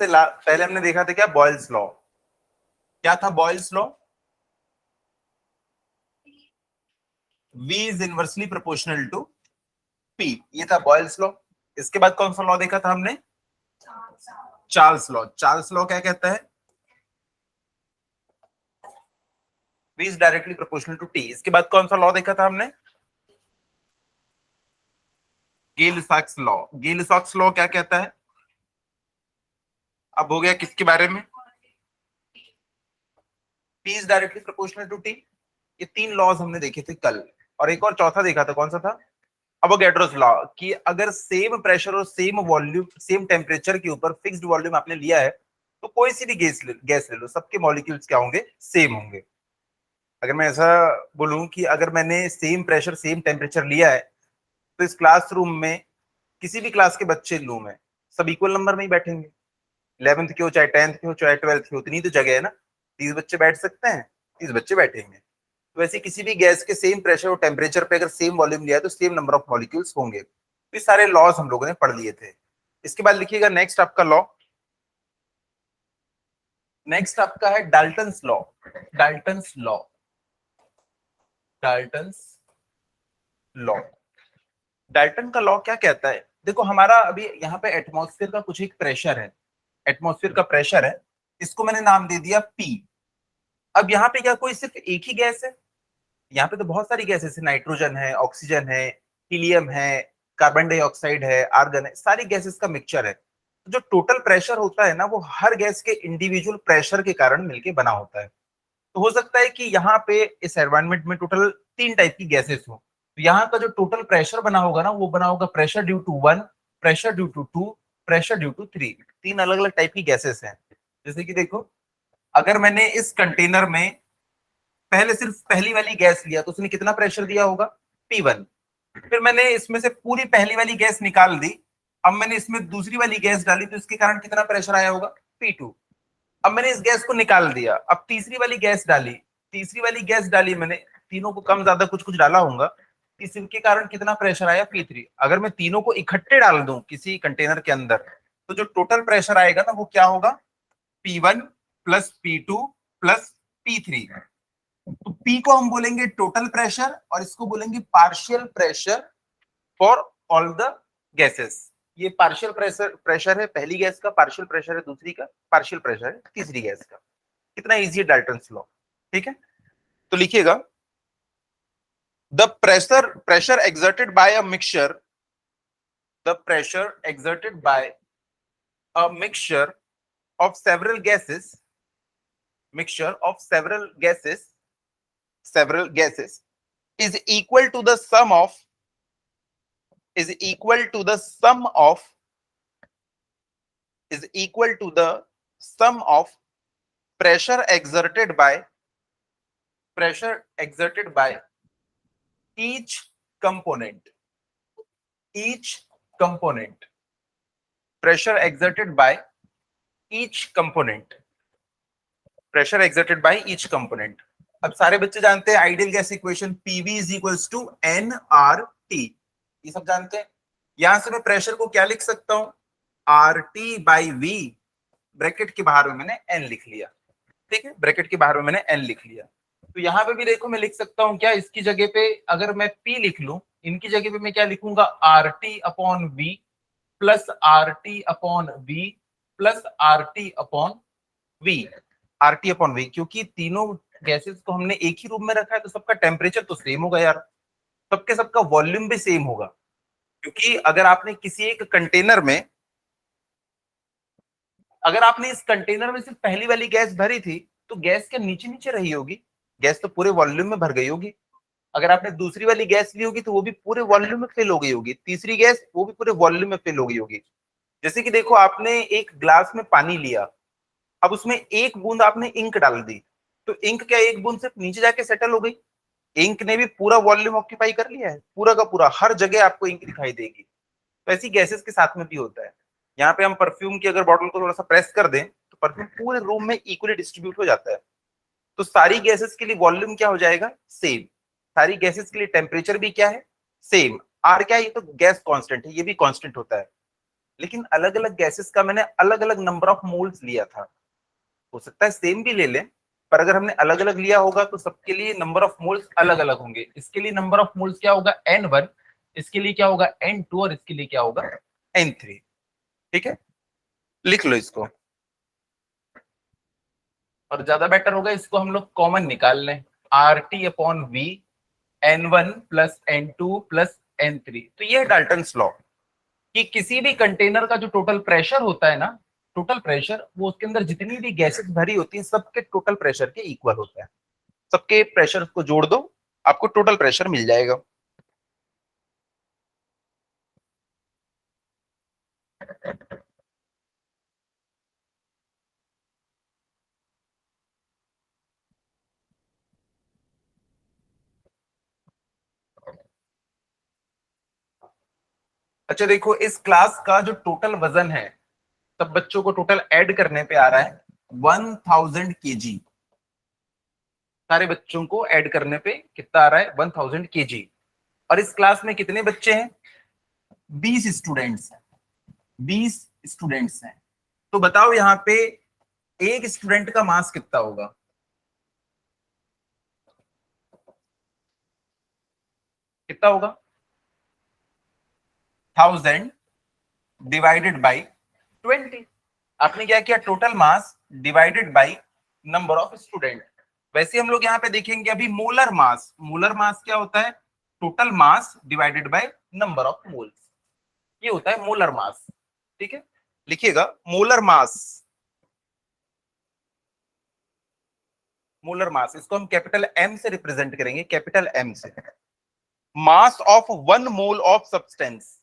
पहले हमने देखा था क्या, बॉयल्स लॉ। क्या था Boyle's law? V is inversely proportional to P, ये था बॉयल्स लॉ। इसके बाद कौन सा लॉ देखा था हमने? Charles law. चार्ल्स लॉ क्या कहता है? V is directly proportional to T। इसके बाद कौन सा लॉ देखा था हमने? गेल-साक्स लॉ। गेल-साक्स लॉ क्या कहता है? अब हो गया किसके बारे में? P is directly proportional to T। ये तीन लॉज हमने देखे थे कल, और एक और चौथा देखा था, कौन सा था? अवोगैड्रोस लॉ, कि अगर सेम प्रेशर और सेम वॉल्यूम सेम टेम्परेचर के ऊपर फिक्स्ड वॉल्यूम आपने लिया है, तो कोई सी भी गैस ले लो, सबके मॉलिक्यूल्स क्या होंगे? सेम होंगे। अगर मैं ऐसा बोलूं कि अगर मैंने सेम प्रेशर सेम टेम्परेचर लिया है, तो इस क्लासरूम में किसी भी क्लास के बच्चे लूं मैं, सब इक्वल नंबर में ही बैठेंगे। 11th के हो चाहे 10th के हो चाहे 12th के हो, उतनी तो जगह है ना, 30 बच्चे बैठ सकते हैं, 30 बच्चे बैठेंगे। तो वैसे किसी भी गैस के सेम प्रेशर और टेम्परेचर पे अगर सेम वॉल्यूम लिया है तो सेम नंबर ऑफ मॉलिक्यूल्स होंगे। तो ये सारे लॉज हम लोगों ने पढ़ लिए थे। इसके बाद लिखिएगा नेक्स्ट आपका लॉ। नेक्स्ट आपका है Dalton's law. Dalton's law. Dalton's law. Dalton का लॉ क्या कहता है? देखो हमारा अभी यहाँ पे एटमॉस्फेयर का कुछ एक प्रेशर है, एटमॉस्फेयर का प्रेशर है, इसको मैंने नाम दे दिया P। अब यहाँ पे क्या कोई सिर्फ एक ही गैस है? यहाँ पे तो बहुत सारी गैसेस है, नाइट्रोजन है, ऑक्सीजन है, हीलियम है, कार्बन डाइऑक्साइड है, आर्गन है, सारी गैसेस का मिक्सचर है। तो जो टोटल प्रेशर होता है ना, वो हर गैस के इंडिविजुअल प्रेशर के कारण मिलके बना होता है। तो हो सकता है कि यहाँ पे इस एनवायरनमेंट में टोटल 3 टाइप की गैसेस हो, तो यहाँ का जो टोटल प्रेशर बना होगा ना, वो बना होगा pressure due to 1, pressure due to 2, pressure due to 3। 3 अलग अलग टाइप की गैसेस हैं। जैसे कि देखो, अगर मैंने इस कंटेनर में पहले सिर्फ पहली वाली गैस लिया तो उसने कितना प्रेशर दिया होगा? P1। फिर मैंने इसमें से पूरी पहली वाली गैस निकाल दी, अब मैंने इसमें दूसरी वाली गैस डाली तो इसके कारण कितना प्रेशर आया होगा? P2। अब मैंने इस गैस को निकाल दिया, अब तीसरी वाली गैस डाली, तीसरी वाली गैस डाली मैंने, तीनों को कम ज्यादा कुछ कुछ डाला होगा, इसके कारण कितना प्रेशर आया? P3। अगर मैं तीनों को इकट्ठे डाल दूं किसी कंटेनर के अंदर, तो जो टोटल प्रेशर आएगा ना, वो क्या होगा? P1 plus P2 plus P3। तो P को हम बोलेंगे टोटल प्रेशर और इसको बोलेंगे partial pressure for all the gases. ये पार्शियल प्रेशर है पहली गैस का, पार्शियल प्रेशर है दूसरी का, पार्शियल प्रेशर है तीसरी गैस का। कितना इजी है डाल्टन्स लॉ। ठीक है, तो लिखिएगा the pressure exerted by a mixture, the pressure exerted by a mixture of several gases, mixture of several gases is equal to the sum of is equal to the sum of is equal to the sum of pressure exerted by each component, each component, pressure exerted by each component, pressure exerted by each component। अब सारे बच्चे जानते हैं ideal gas equation, PV is equals to nRT, ये सब जानते हैं। यहां से मैं प्रेशर को क्या लिख सकता हूं? RT बाई V, ब्रैकेट के बाहर में मैंने n लिख लिया। ठीक है, ब्रैकेट के बाहर में मैंने n लिख लिया। तो यहाँ पे भी देखो मैं लिख सकता हूँ क्या, इसकी जगह पे अगर मैं P लिख लूं, इनकी जगह पे मैं क्या लिखूंगा? RT upon V plus RT upon V plus RT upon V, RT upon V, क्योंकि तीनों गैसेस को हमने एक ही रूम में रखा है, तो सबका टेम्परेचर तो सेम होगा यार, सबके सबका वॉल्यूम भी सेम होगा। क्योंकि अगर आपने किसी एक कंटेनर में, अगर आपने इस कंटेनर में सिर्फ पहली वाली गैस भरी थी, तो गैस क्या नीचे नीचे रही होगी? गैस तो पूरे वॉल्यूम में भर गई होगी। अगर आपने दूसरी वाली गैस ली होगी तो वो भी पूरे वॉल्यूम में फिल हो गई होगी, तीसरी गैस वो भी पूरे वॉल्यूम में फिल हो गई होगी। जैसे कि देखो, आपने एक ग्लास में पानी लिया, अब उसमें एक बूंद आपने इंक डाल दी, तो इंक क्या एक बूंद सिर्फ नीचे जाके सेटल हो गई? इंक ने भी पूरा वॉल्यूम ऑक्यूपाई कर लिया है, पूरा का पूरा, हर जगह आपको इंक दिखाई देगी। तो ऐसी गैसेस के साथ में भी होता है। यहाँ पे हम परफ्यूम की अगर बॉटल को थोड़ा सा प्रेस कर दें, तो परफ्यूम पूरे रूम में इक्वली डिस्ट्रीब्यूट हो जाता है। तो सारी गैसेस के लिए वॉल्यूम क्या हो जाएगा? सेम। सारी गैसेस के लिए टेम्परेचर भी क्या है? सेम। आर क्या है? ये तो गैस कांस्टेंट है, ये भी कांस्टेंट होता है। लेकिन अलग अलग गैसेस का मैंने अलग अलग नंबर ऑफ मोल्स लिया था। हो सकता है सेम भी ले लें, पर अगर हमने अलग अलग लिया होगा तो सबके लिए नंबर ऑफ मोल्स अलग अलग होंगे। इसके लिए नंबर ऑफ मोल्स क्या होगा, N1, इसके लिए क्या होगा N2, और इसके लिए क्या होगा N3। ठीक है, लिख लो इसको, और ज्यादा बेटर होगा इसको हम लोग कॉमन निकाल लें, RT/V N1 plus N2 plus N3। तो ये है डाल्टन्स लॉ कि किसी भी कंटेनर का जो टोटल प्रेशर होता है ना, टोटल प्रेशर, वो उसके अंदर जितनी भी गैसेस भरी होती हैं सबके टोटल प्रेशर के इक्वल होता है। सबके प्रेशर को जोड़ दो, आपको टोटल प्रेशर मिल जाएगा। अच्छा देखो, इस क्लास का जो टोटल वजन है सब बच्चों को टोटल ऐड करने पे आ रहा है 1000 kg। सारे बच्चों को ऐड करने पे कितना आ रहा है, 1000 kg। और इस क्लास में कितने बच्चे हैं, 20 स्टूडेंट्स हैं। 20 स्टूडेंट्स हैं। तो बताओ यहाँ पे एक स्टूडेंट का मास कितना होगा, कितना होगा, 1000 डिवाइडेड बाई 20। आपने क्या किया, total mass divided by number of student. वैसे हम लोग यहाँ पे देखेंगे अभी मोलर मास। मोलर मास क्या होता है, total mass divided by number of moles, ये होता है मोलर मास। ठीक है, लिखिएगा मोलर मास। मोलर मास इसको हम कैपिटल एम से रिप्रेजेंट करेंगे, कैपिटल एम से। मास of 1 mole of substance,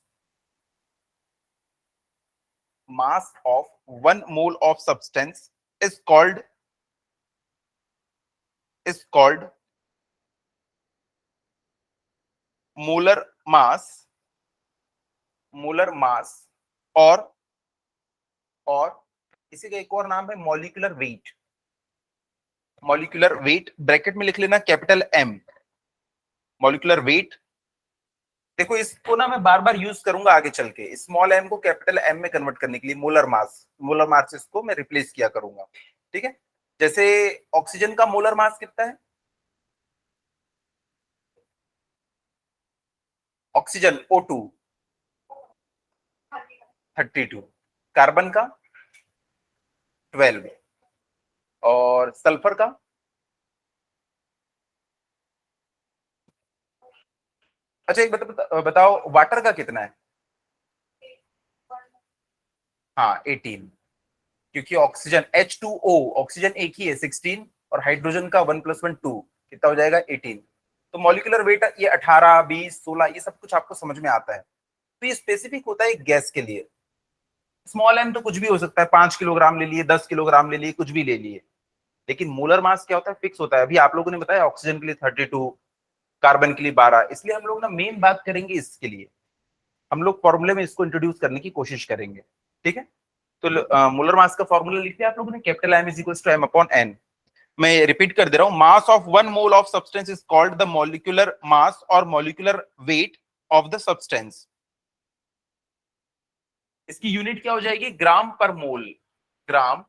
mass of 1 mole of substance is called molar mass, molar mass। और इसी का एक और नाम है molecular weight. Molecular weight bracket में लिख लेना कैपिटल एम, मॉलिक्यूलर वेट। देखो इसको ना मैं बार बार यूज करूंगा आगे चल के, स्मॉल एम को कैपिटल एम में कन्वर्ट करने के लिए। मोलर मास, मोलर मास इसको मैं रिप्लेस किया करूंगा। ठीक है, जैसे ऑक्सीजन का मोलर मास कितना है, ऑक्सीजन O2 32, कार्बन का 12, और सल्फर का, अच्छा एक बताओ वाटर का कितना है, हाँ 18। क्योंकि ऑक्सीजन H2O, ऑक्सीजन एक ही है 16, और हाइड्रोजन का 1 + 1 2, कितना हो जाएगा 18। तो मॉलिक्यूलर वेट ये 18, 20, 16 ये सब कुछ आपको समझ में आता है। तो ये स्पेसिफिक होता है गैस के लिए। स्मॉल एम तो कुछ भी हो सकता है, 5 किलोग्राम ले लिए, 10 किलोग्राम ले लिए, कुछ भी ले लिए। लेकिन मोलर मास क्या होता है, फिक्स होता है। अभी आप लोगों ने बताया ऑक्सीजन के लिए 32, कार्बन के लिए 12। इसलिए हम लोग ना मेन बात करेंगे इसके लिए, हम लोग फॉर्मूले में इसको इंट्रोड्यूस करने की कोशिश करेंगे। ठीक है, तो मोलर मास का फॉर्मूला लिख दिया आप लोगों ने, capital M is equal to M upon N. मैं रिपीट कर दे रहा हूं, mass of 1 mole of substance is called the molecular mass और molecular weight of the substance. इसकी यूनिट क्या हो जाएगी, ग्राम पर मोल, ग्राम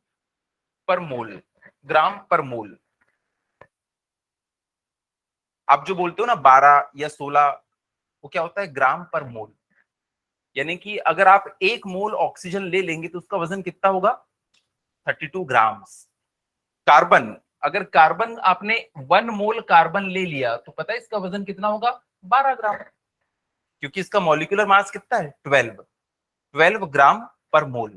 पर मोल, ग्राम पर मोल। आप जो बोलते हो ना 12 या 16, वो क्या होता है, ग्राम पर मोल। यानी कि अगर आप 1 मोल ऑक्सीजन ले लेंगे तो उसका वजन कितना होगा, 32 ग्राम। कार्बन, अगर कार्बन आपने 1 मोल कार्बन ले लिया तो पता है इसका वजन कितना होगा, 12 ग्राम। क्योंकि इसका मॉलिक्यूलर मास कितना है, 12 ग्राम पर मोल।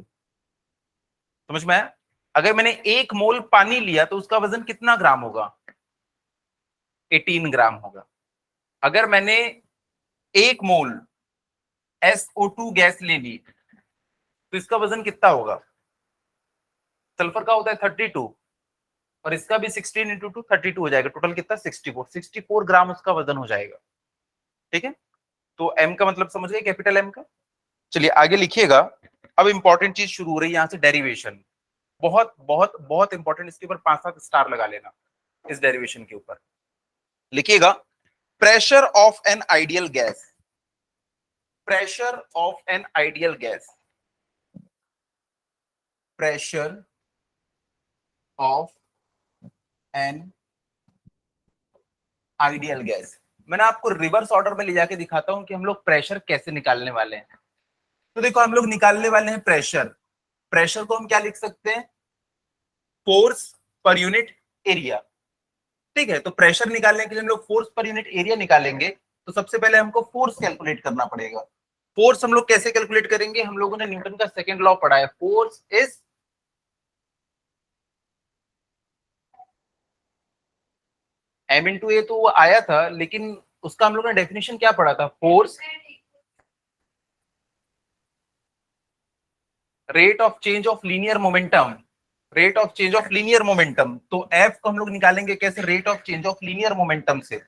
समझ में आया। अगर मैंने 1 मोल पानी लिया तो उसका वजन कितना ग्राम होगा, 18 ग्राम होगा। अगर मैंने 1 मोल SO2 गैस ले ली तो इसका वजन कितना होगा, सल्फर का होता है 32, और इसका भी 16 × 2 32 हो जाएगा। टोटल कितना, 64 ग्राम उसका वजन हो जाएगा। ठीक है, तो एम का मतलब समझ गए, कैपिटल एम का। चलिए आगे लिखिएगा। अब इंपॉर्टेंट चीज शुरू हो रही है यहाँ से, डेरिवेशन। बहुत बहुत बहुत इंपॉर्टेंट, इसके ऊपर 5-7 स्टार लगा लेना इस डेरिवेशन के ऊपर। लिखिएगा, pressure of an ideal gas, pressure of an ideal gas. Pressure of an ideal gas. मैंने आपको रिवर्स ऑर्डर में ले जाके दिखाता हूं कि हम लोग प्रेशर कैसे निकालने वाले हैं। तो देखो हम लोग निकालने वाले हैं प्रेशर। प्रेशर को हम क्या लिख सकते हैं? Force per unit area. ठीक है, तो प्रेशर निकालने के लिए हम लोग फोर्स पर यूनिट एरिया निकालेंगे। तो सबसे पहले हमको फोर्स कैलकुलेट करना पड़ेगा। फोर्स हम लोग कैसे कैलकुलेट करेंगे? हम लोगों ने न्यूटन का सेकंड लॉ पढ़ा है, फोर्स इज एम इंटू ए। तो वो आया था, लेकिन उसका हम लोग ने डेफिनेशन क्या पढ़ा था? Force rate of change of linear momentum. Rate of change of linear momentum. तो एफ को हम लोग निकालेंगे कैसे? Rate of change of linear momentum से।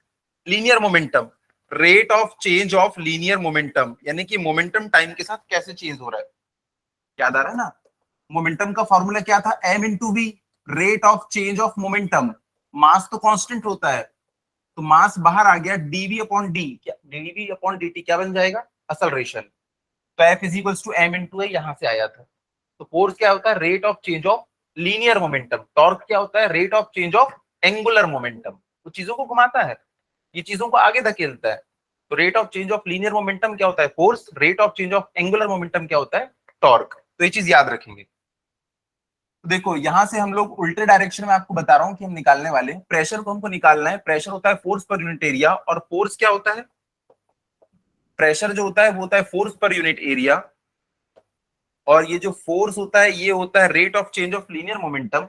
Linear momentum, rate of change of linear momentum, यानी कि मोमेंटम टाइम के साथ कैसे चेंज हो रहा है। याद आ रहा है ना? मोमेंटम का फॉर्मूला क्या था? M into V, rate of change of momentum. Mass तो कांस्टेंट होता है, तो मास बाहर आ गया, डीवी अपॉन डी। क्या डीवी अपॉन डी टी क्या बन जाएगा? असलरेशन। तो F is equals to M into A, यहां से आया था। तो फोर्स क्या होता है? Rate of change of linear momentum. Torque क्या होता है? Rate of change of angular momentum. तो चीजों को घुमाता है, ये चीजों को आगे धकेलता है। तो rate of change of linear momentum क्या होता है? Force. Rate of change of angular momentum क्या होता है? टॉर्क। तो ये चीज याद रखेंगे। तो देखो यहां से हम लोग उल्टे डायरेक्शन में आपको बता रहा हूं कि हम निकालने वाले हैं। प्रेशर को हमको निकालना है। प्रेशर होता है फोर्स पर यूनिट एरिया, और फोर्स क्या होता है? प्रेशर जो होता है वो होता है फोर्स पर यूनिट एरिया, और ये जो फोर्स होता है ये होता है rate of change of linear momentum.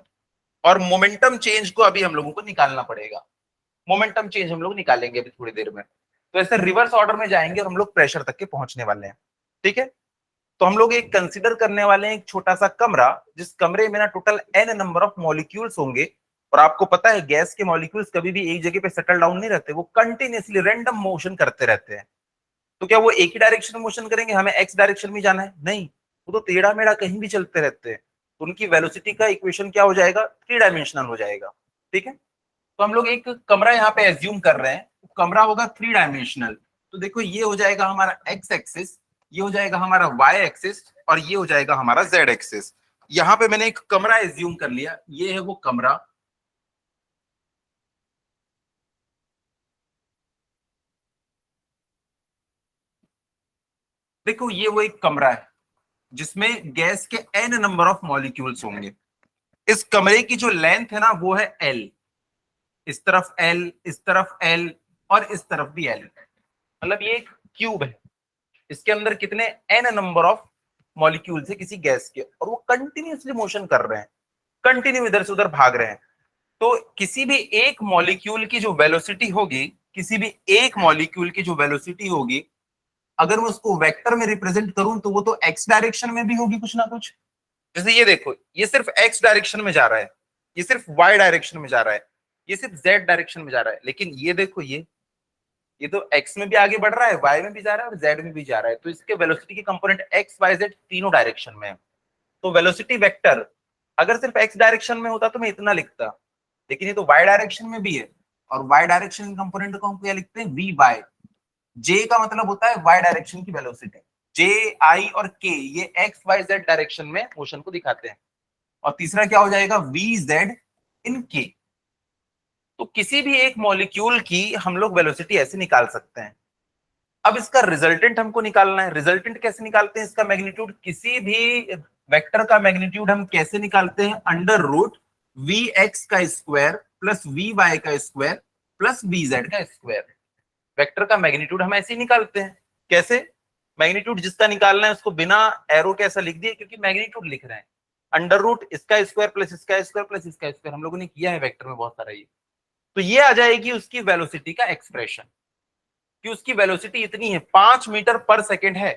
और मोमेंटम चेंज को अभी हम लोगों को निकालना पड़ेगा। मोमेंटम चेंज हम लोग निकालेंगे अभी थोड़ी देर में। तो ऐसे रिवर्स ऑर्डर में जाएंगे और हम लोग प्रेशर तक के पहुंचने वाले हैं। ठीक है, तो हम लोग एक कंसिडर करने वाले हैं एक छोटा सा कमरा, जिस कमरे में ना total N number of molecules होंगे। और आपको पता है गैस के मॉलिक्यूल्स कभी भी एक जगह पे सेटल डाउन नहीं रहते, वो कंटिन्यूअसली रैंडम मोशन करते रहते हैं। तो क्या वो एक ही डायरेक्शन में मोशन करेंगे? हमें एक्स डायरेक्शन में जाना है? नहीं, वो तो टेढ़ा मेढ़ा कहीं भी चलते रहते हैं। तो उनकी वेलोसिटी का इक्वेशन क्या हो जाएगा? थ्री डायमेंशनल हो जाएगा। ठीक है, तो हम लोग एक कमरा यहाँ पे एज्यूम कर रहे हैं, कमरा होगा थ्री डायमेंशनल। तो देखो ये हो जाएगा हमारा एक्स एक्सिस, ये हो जाएगा हमारा वाई एक्सिस, और ये हो जाएगा हमारा जेड एक्सिस। यहाँ पे मैंने एक कमरा एज्यूम कर लिया, ये है वो कमरा। देखो ये वो एक कमरा है जिसमें गैस के एन नंबर ऑफ मॉलिक्यूल्स होंगे। इस कमरे की जो लेंथ है ना वो है एल। इस तरफ एल, इस तरफ एल, और इस तरफ भी एल। मतलब ये एक क्यूब है, इसके अंदर कितने एन नंबर ऑफ मॉलिक्यूल्स है किसी गैस के, और वो कंटिन्यूअसली मोशन कर रहे हैं, कंटिन्यू इधर से उधर भाग रहे हैं। तो किसी भी एक मॉलिक्यूल की जो वेलोसिटी होगी, किसी भी एक मॉलिक्यूल की जो वेलोसिटी होगी, अगर मैं उसको वेक्टर में रिप्रेजेंट करूं तो वो तो एक्स डायरेक्शन में भी होगी कुछ ना कुछ। जैसे ये देखो, ये सिर्फ एक्स डायरेक्शन में जा रहा है, ये सिर्फ वाई डायरेक्शन में जा रहा है, ये सिर्फ जेड डायरेक्शन में जा रहा है। लेकिन ये देखो, ये तो एक्स में भी आगे बढ़ रहा है, वाई में भी जा रहा है, और जेड में भी जा रहा है। तो इसके वेलोसिटी के कंपोनेंट एक्स वाई जेड तीनों डायरेक्शन में है। तो वेलोसिटी वेक्टर अगर सिर्फ एक्स डायरेक्शन में होता तो मैं इतना लिखता, लेकिन ये तो वाई डायरेक्शन में भी है, और वाई डायरेक्शन कंपोनेंट को हम क्या लिखते हैं? We Y. जे का मतलब होता है वाई डायरेक्शन की वेलोसिटी। जे, आई और के ये एक्स वाई जेड डायरेक्शन में मोशन को दिखाते हैं। और तीसरा क्या हो जाएगा? वी जेड इन के। तो किसी भी एक मॉलिक्यूल की हम लोग वेलोसिटी ऐसे निकाल सकते हैं। अब इसका रिजल्टेंट हमको निकालना है। रिजल्टेंट कैसे निकालते हैं? इसका मैग्नीट्यूड, किसी भी वेक्टर का मैग्नीट्यूड हम कैसे निकालते हैं? अंडर रूट वी एक्स का स्क्वायर प्लस वी वाई का स्क्वायर प्लस वी जेड का स्क्वायर। वेक्टर का मैग्नीट्यूड हम ऐसे ही निकालते हैं। कैसे? मैग्नीट्यूड जिसका निकालना है उसको बिना एरो के ऐसा लिख दिए, क्योंकि मैग्नीट्यूड लिख रहे हैं। अंडर रूट इसका स्क्वायर प्लस इसका स्क्वायर प्लस इसका स्क्वायर, हम लोगों ने किया है वेक्टर में बहुत सारा ये। तो ये आ जाएगी उसकी वेलोसिटी का एक्सप्रेशन, कि उसकी वेलोसिटी इतनी है, 5 मीटर पर सेकेंड है।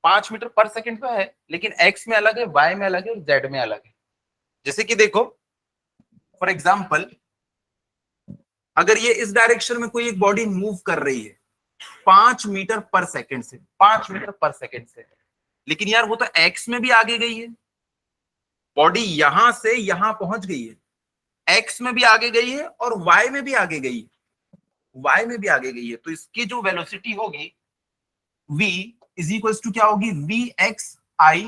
5 मीटर पर सेकेंड तो है, लेकिन एक्स में अलग है, वाई में अलग है, और जेड में अलग है। जैसे कि देखो फॉर एग्जाम्पल, अगर ये इस डायरेक्शन में कोई एक बॉडी मूव कर रही है 5 मीटर पर सेकेंड से, 5 मीटर पर सेकेंड से, लेकिन यार वो तो एक्स में भी आगे गई है, बॉडी यहां से यहां पहुंच गई है, एक्स में भी आगे गई है और वाई में भी आगे गई है, वाई में भी आगे गई है। तो इसकी जो वेलोसिटी होगी v इज इक्वल टू क्या होगी? V X I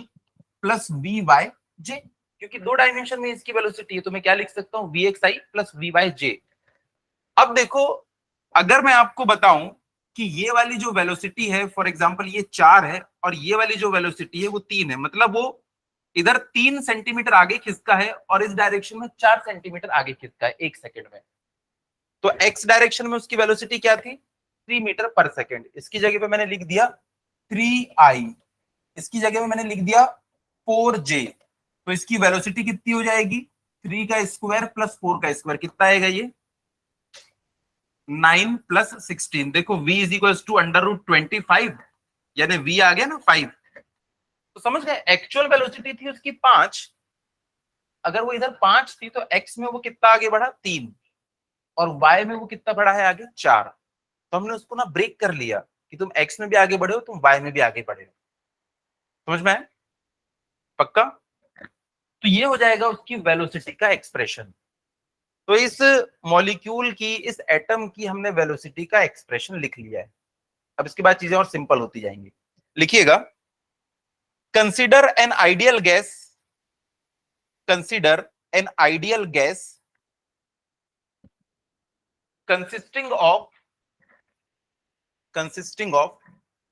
plus V Y J, क्योंकि 2 डायमेंशन में इसकी वेलोसिटी है, तो मैं क्या लिख सकता हूँ, vxi प्लस vy j। अब देखो, अगर मैं आपको बताऊं कि ये वाली जो वेलोसिटी है, फॉर एग्जांपल ये 4 है और ये वाली जो वेलोसिटी है वो 3 है, मतलब वो इधर 3 सेंटीमीटर आगे खिसका है और इस डायरेक्शन में 4 सेंटीमीटर आगे खिसका है 1 सेकंड में। तो एक्स डायरेक्शन में उसकी वेलोसिटी क्या थी, 3 मीटर पर सेकंड। इसकी जगह पे मैंने लिख दिया 3i, इसकी जगह में मैंने लिख दिया 4j। तो इसकी वेलोसिटी कितनी हो जाएगी, 3 का स्क्वायर प्लस 4 का स्क्वायर, कितना आएगा ये, 9 प्लस 16। देखो v is equal to under root 25, यानी v आ गया ना 5। तो समझ गए, एक्चुअल वेलोसिटी थी उसकी 5, अगर वो इधर 5 थी तो x में वो कितना आगे बढ़ा, 3, और y में वो कितना बढ़ा है आगे, 4। तो हमने उसको ना ब्रेक कर लिया कि तुम x में भी आगे बढ़े हो, तुम y में भी आगे बढ़े हो। समझ में है, पक्का। तो ये हो जाएगा उसकी वेलोसिटी का एक्सप्रेशन। तो इस मॉलिक्यूल की, इस एटम की हमने वेलोसिटी का एक्सप्रेशन लिख लिया है। अब इसके बाद चीजें और सिंपल होती जाएंगी। लिखिएगा, consider an ideal gas, consider an ideal gas consisting of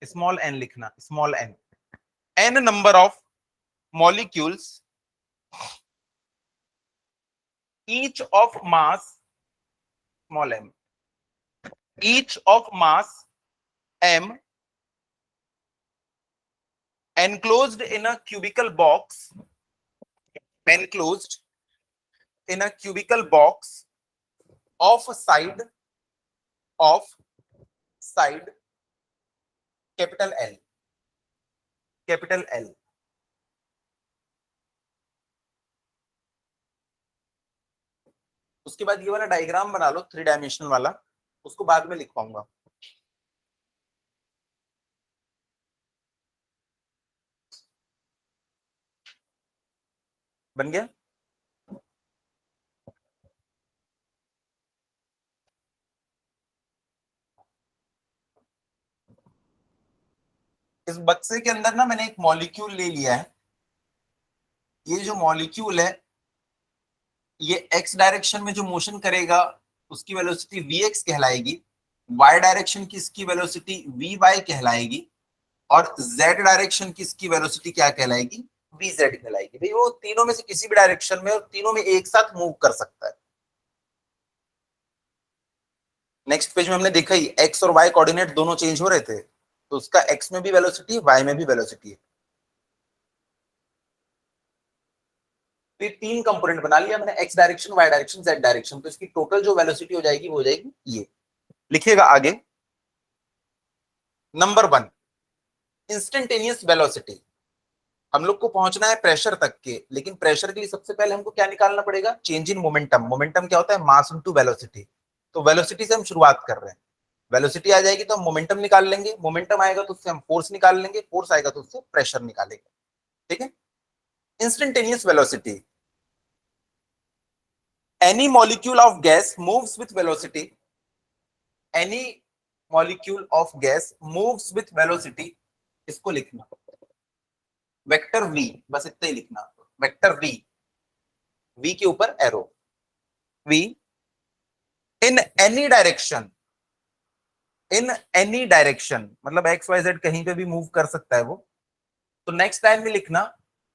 small n लिखना, small n number of molecules, each of mass small m, each of mass m, enclosed in a cubical box, enclosed in a cubical box of side capital L, capital L। उसके बाद ये वाला diagram बना लो 3 dimensional वाला, उसको बाद में लिख पाऊंगा। बन गया। इस बक्से के अंदर ना मैंने एक मॉलिक्यूल ले लिया है। ये जो मॉलिक्यूल है ये एक्स डायरेक्शन में जो मोशन करेगा उसकी वेलोसिटी vx कहलाएगी, y डायरेक्शन की इसकी वेलोसिटी vy कहलाएगी, और z डायरेक्शन की इसकी वेलोसिटी क्या कहलाएगी, vz कहलाएगी। भाई वो तीनों में से किसी भी डायरेक्शन में और तीनों में एक साथ मूव कर सकता है। नेक्स्ट पेज में हमने देखा ही x और y कोऑर्डिनेट दोनों चेंज हो रहे थे, तो उसका x में भी वेलोसिटी है, y में भी वेलोसिटी है। तो ये 3 कंपोनेंट बना लिया मैंने, x direction, y direction, z direction. तो इसकी टोटल जो वेलोसिटी हो जाएगी वो हो जाएगी ये। लिखिएगा आगे, नंबर 1, इंस्टेंटेनियस वेलोसिटी। हम लोग को पहुंचना है प्रेशर तक के, लेकिन प्रेशर के लिए सबसे पहले हमको क्या निकालना पड़ेगा, चेंज इन मोमेंटम। मोमेंटम क्या होता है, मास इनटू वेलोसिटी। तो वेलोसिटी से हम शुरुआत कर रहे हैं, वेलोसिटी आ जाएगी तो हम मोमेंटम निकाल लेंगे, मोमेंटम आएगा तो उससे हम फोर्स निकाल लेंगे, फोर्स आएगा तो उससे प्रेशर निकालेंगे। ठीक है। Instantaneous velocity, any molecule of gas moves with velocity, any molecule of gas moves with velocity, इसको लिखना वेक्टर v, बस इतना ही लिखना, वेक्टर v, v के ऊपर arrow, v in any direction, in any direction मतलब x y z कहीं पे भी मूव कर सकता है वो। तो नेक्स्ट लाइन में लिखना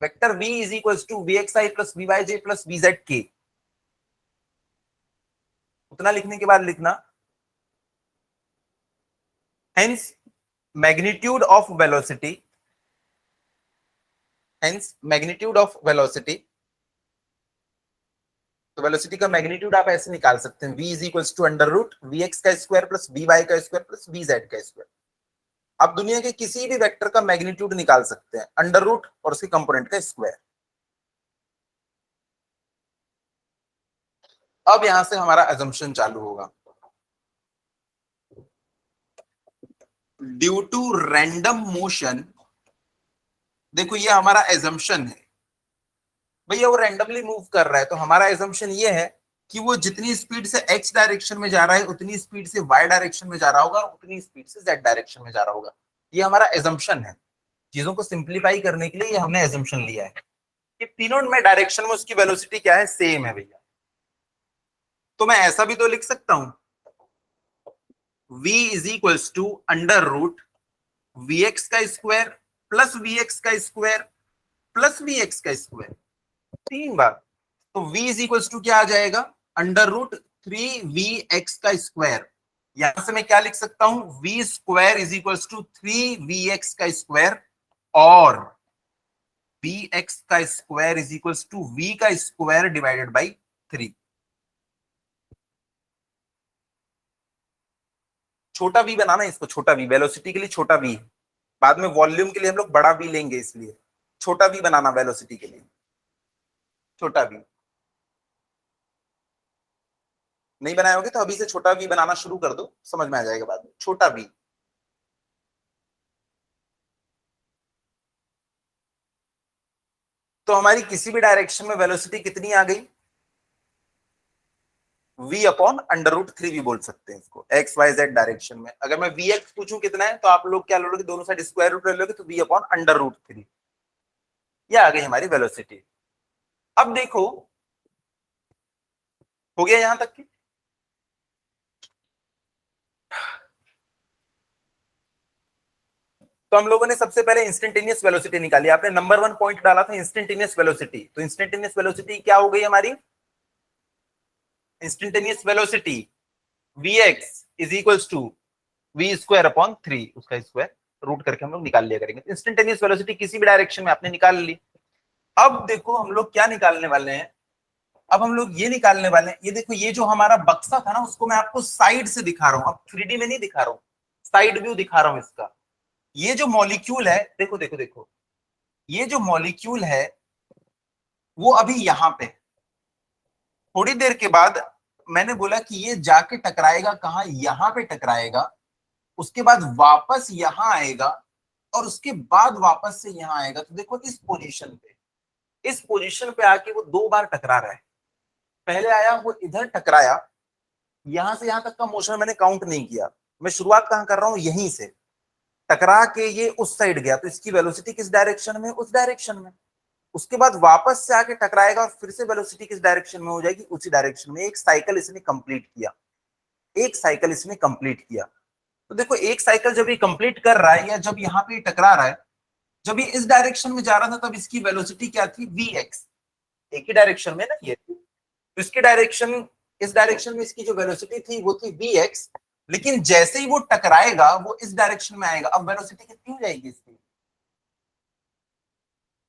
vector v is equals to vxi plus vyj plus vzk। उतना लिखने के बाद लिखना hence magnitude of velocity, hence magnitude of velocity। तो वेलोसिटी का मैग्नीट्यूड आप ऐसे निकाल सकते हैं, v is equals to under root vx का स्क्वायर प्लस vy का स्क्वायर प्लस vz का स्क्वायर। आप दुनिया के किसी भी वेक्टर का मैग्नीट्यूड निकाल सकते हैं, अंडर रूट और उसके कंपोनेंट का स्क्वायर। अब यहां से हमारा अजम्पशन चालू होगा, ड्यू टू रैंडम मोशन। देखो ये हमारा एजम्पशन है, भैया वो रैंडमली मूव कर रहा है, तो हमारा एजम्पशन ये है कि वो जितनी स्पीड से x डायरेक्शन में जा रहा है उतनी स्पीड से y डायरेक्शन में जा रहा होगा, उतनी स्पीड से z डायरेक्शन में जा रहा होगा। ये हमारा एजम्पशन है। चीजों को सिंप्लीफाई करने के लिए ये हमने एजम्पशन लिया है। कि तीनों में डायरेक्शन में उसकी वेलोसिटी क्या है, सेम है भैया। तो मैं ऐसा भी तो लिख सकता हूं, v is equals to under root V x का स्क्वायर प्लस वी एक्स का स्क्वायर प्लस वी एक्स का स्क्वायर, 3 बार। तो v इज इक्वल्स टू क्या आ जाएगा, अंडर रूट 3vx का स्क्वायर। यहां से मैं क्या लिख सकता हूं, v square is equals to 3vx का स्क्वायर, और vx का square is equals to v का स्क्वायर डिवाइडेड बाई 3। छोटा v बनाना है इसको, छोटा v वेलोसिटी के लिए छोटा v, बाद में वॉल्यूम के लिए हम लोग बड़ा v लेंगे, इसलिए छोटा v बनाना वेलोसिटी के लिए, छोटा v। नहीं बनाए होगे तो अभी से छोटा v बनाना शुरू कर दो, समझ में आ जाएगा बाद में, छोटा v। तो हमारी किसी भी डायरेक्शन में वेलोसिटी कितनी आ गई, v upon under root 3v बोल सकते हैं इसको, एक्स वाई जेड डायरेक्शन में। अगर मैं vx पूछूं कितना है, तो आप लोग क्या लोगे, दोनों साइड स्क्वायर रूट ले लोगे, तो v अपॉन अंडर रूट 3, ये आ गई हमारी वेलोसिटी। अब देखो, हो गया यहां तक की। तो हम लोगों ने सबसे पहले इंस्टेंटेनियस वेलोसिटी निकाली, आपने नंबर 1 पॉइंट डाला था इंस्टेंटेनियस वेलोसिटी। तो इंस्टेंटेनियस वेलोसिटी क्या हो गई हमारी, instantaneous velocity vx is equals to v square upon 3, उसका स्क्वायर रूट करके हम लोग निकाल लिया करेंगे। इंस्टेंटेनियस वेलोसिटी किसी भी डायरेक्शन में आपने निकाल ली। अब देखो हम लोग क्या निकालने वाले हैं, अब हम लोग ये निकालने वाले हैं, ये देखो, ये जो हमारा बक्सा था ना, उसको मैं आपको साइड से दिखा रहा हूं, अब 3D में नहीं दिखा रहा हूं, साइड व्यू दिखा रहा हूं इसका। ये जो मॉलिक्यूल है, देखो देखो देखो, ये जो मॉलिक्यूल है वो अभी यहां पे, थोड़ी देर के बाद मैंने बोला कि ये जाके टकराएगा कहां, यहां पे टकराएगा, उसके बाद वापस यहां आएगा, और उसके बाद वापस से यहां आएगा। तो देखो इस पोजीशन पे, इस पोजीशन पे आके वो 2 बार टकरा रहा है। पहले आया वो इधर टकराया, यहां से यहां तक का मोशन मैंने काउंट नहीं किया, मैं शुरुआत कहां कर रहा हूं, यहीं से टकरा के ये उस साइड गया, तो इसकी वेलोसिटी किस डायरेक्शन में, उस डायरेक्शन में। उसके बाद वापस से आके टकराएगा और फिर से वेलोसिटी किस डायरेक्शन में हो जाएगी, उसी डायरेक्शन में। एक साइकिल इसने कंप्लीट किया, एक साइकिल इसने कंप्लीट किया। तो देखो एक साइकिल जब ये कंप्लीट कर रहा है, या जब यहाँ पे टकरा रहा है, जब ये इस डायरेक्शन में जा रहा था, तब इसकी वेलोसिटी क्या थी, vx, एक ही डायरेक्शन में ना ये थी, तो इसके डायरेक्शन, इस डायरेक्शन में इसकी जो वेलोसिटी थी वो थी vx। लेकिन जैसे ही वो टकराएगा वो इस डायरेक्शन में आएगा, अब वेलोसिटी कितनी हो जाएगी इसकी,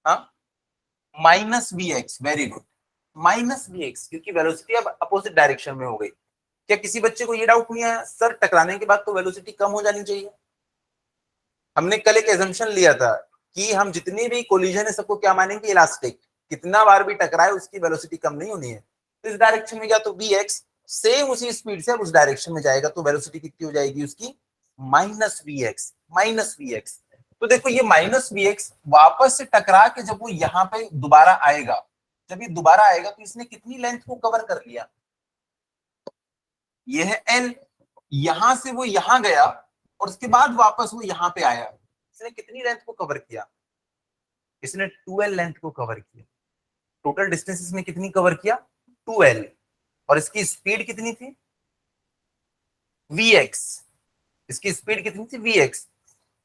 हाँ, minus vx, very good, minus vx, क्योंकि वेलोसिटी अब अपोजिट डायरेक्शन में हो गई। क्या किसी बच्चे को ये डाउट नहीं आया, सर टकराने के बाद तो वेलोसिटी कम हो जानी चाहिए। हमने कल एक एजम्पशन लिया था कि हम जितनी भी कोलिजन है सबको क्या मानेंगे, इलास्टिक, कितना बार भी टकराए उसकी वेलोसिटी कम नहीं होनी है। तो इस डायरेक्शन में गया तो vx सेम उसी स्पीड से अब उस डायरेक्शन में जाएगा, तो वेलोसिटी कितनी हो जाएगी उसकी, माइनस vx, माइनस vx। तो देखो ये माइनस vx वापस से टकरा के जब वो यहाँ पे दोबारा आएगा, जब ये दोबारा आएगा तो इसने कितनी लेंथ को कवर कर लिया, ये है l, यहां से वो यहां गया और उसके बाद वापस वो यहां पे आया, इसने कितनी लेंथ को कवर किया, इसने 2l लेंथ को कवर किया। टोटल डिस्टेंस इसने कितनी कवर किया, 2l, और इसकी स्पीड कितनी थी, vx, इसकी स्पीड कितनी थी vx,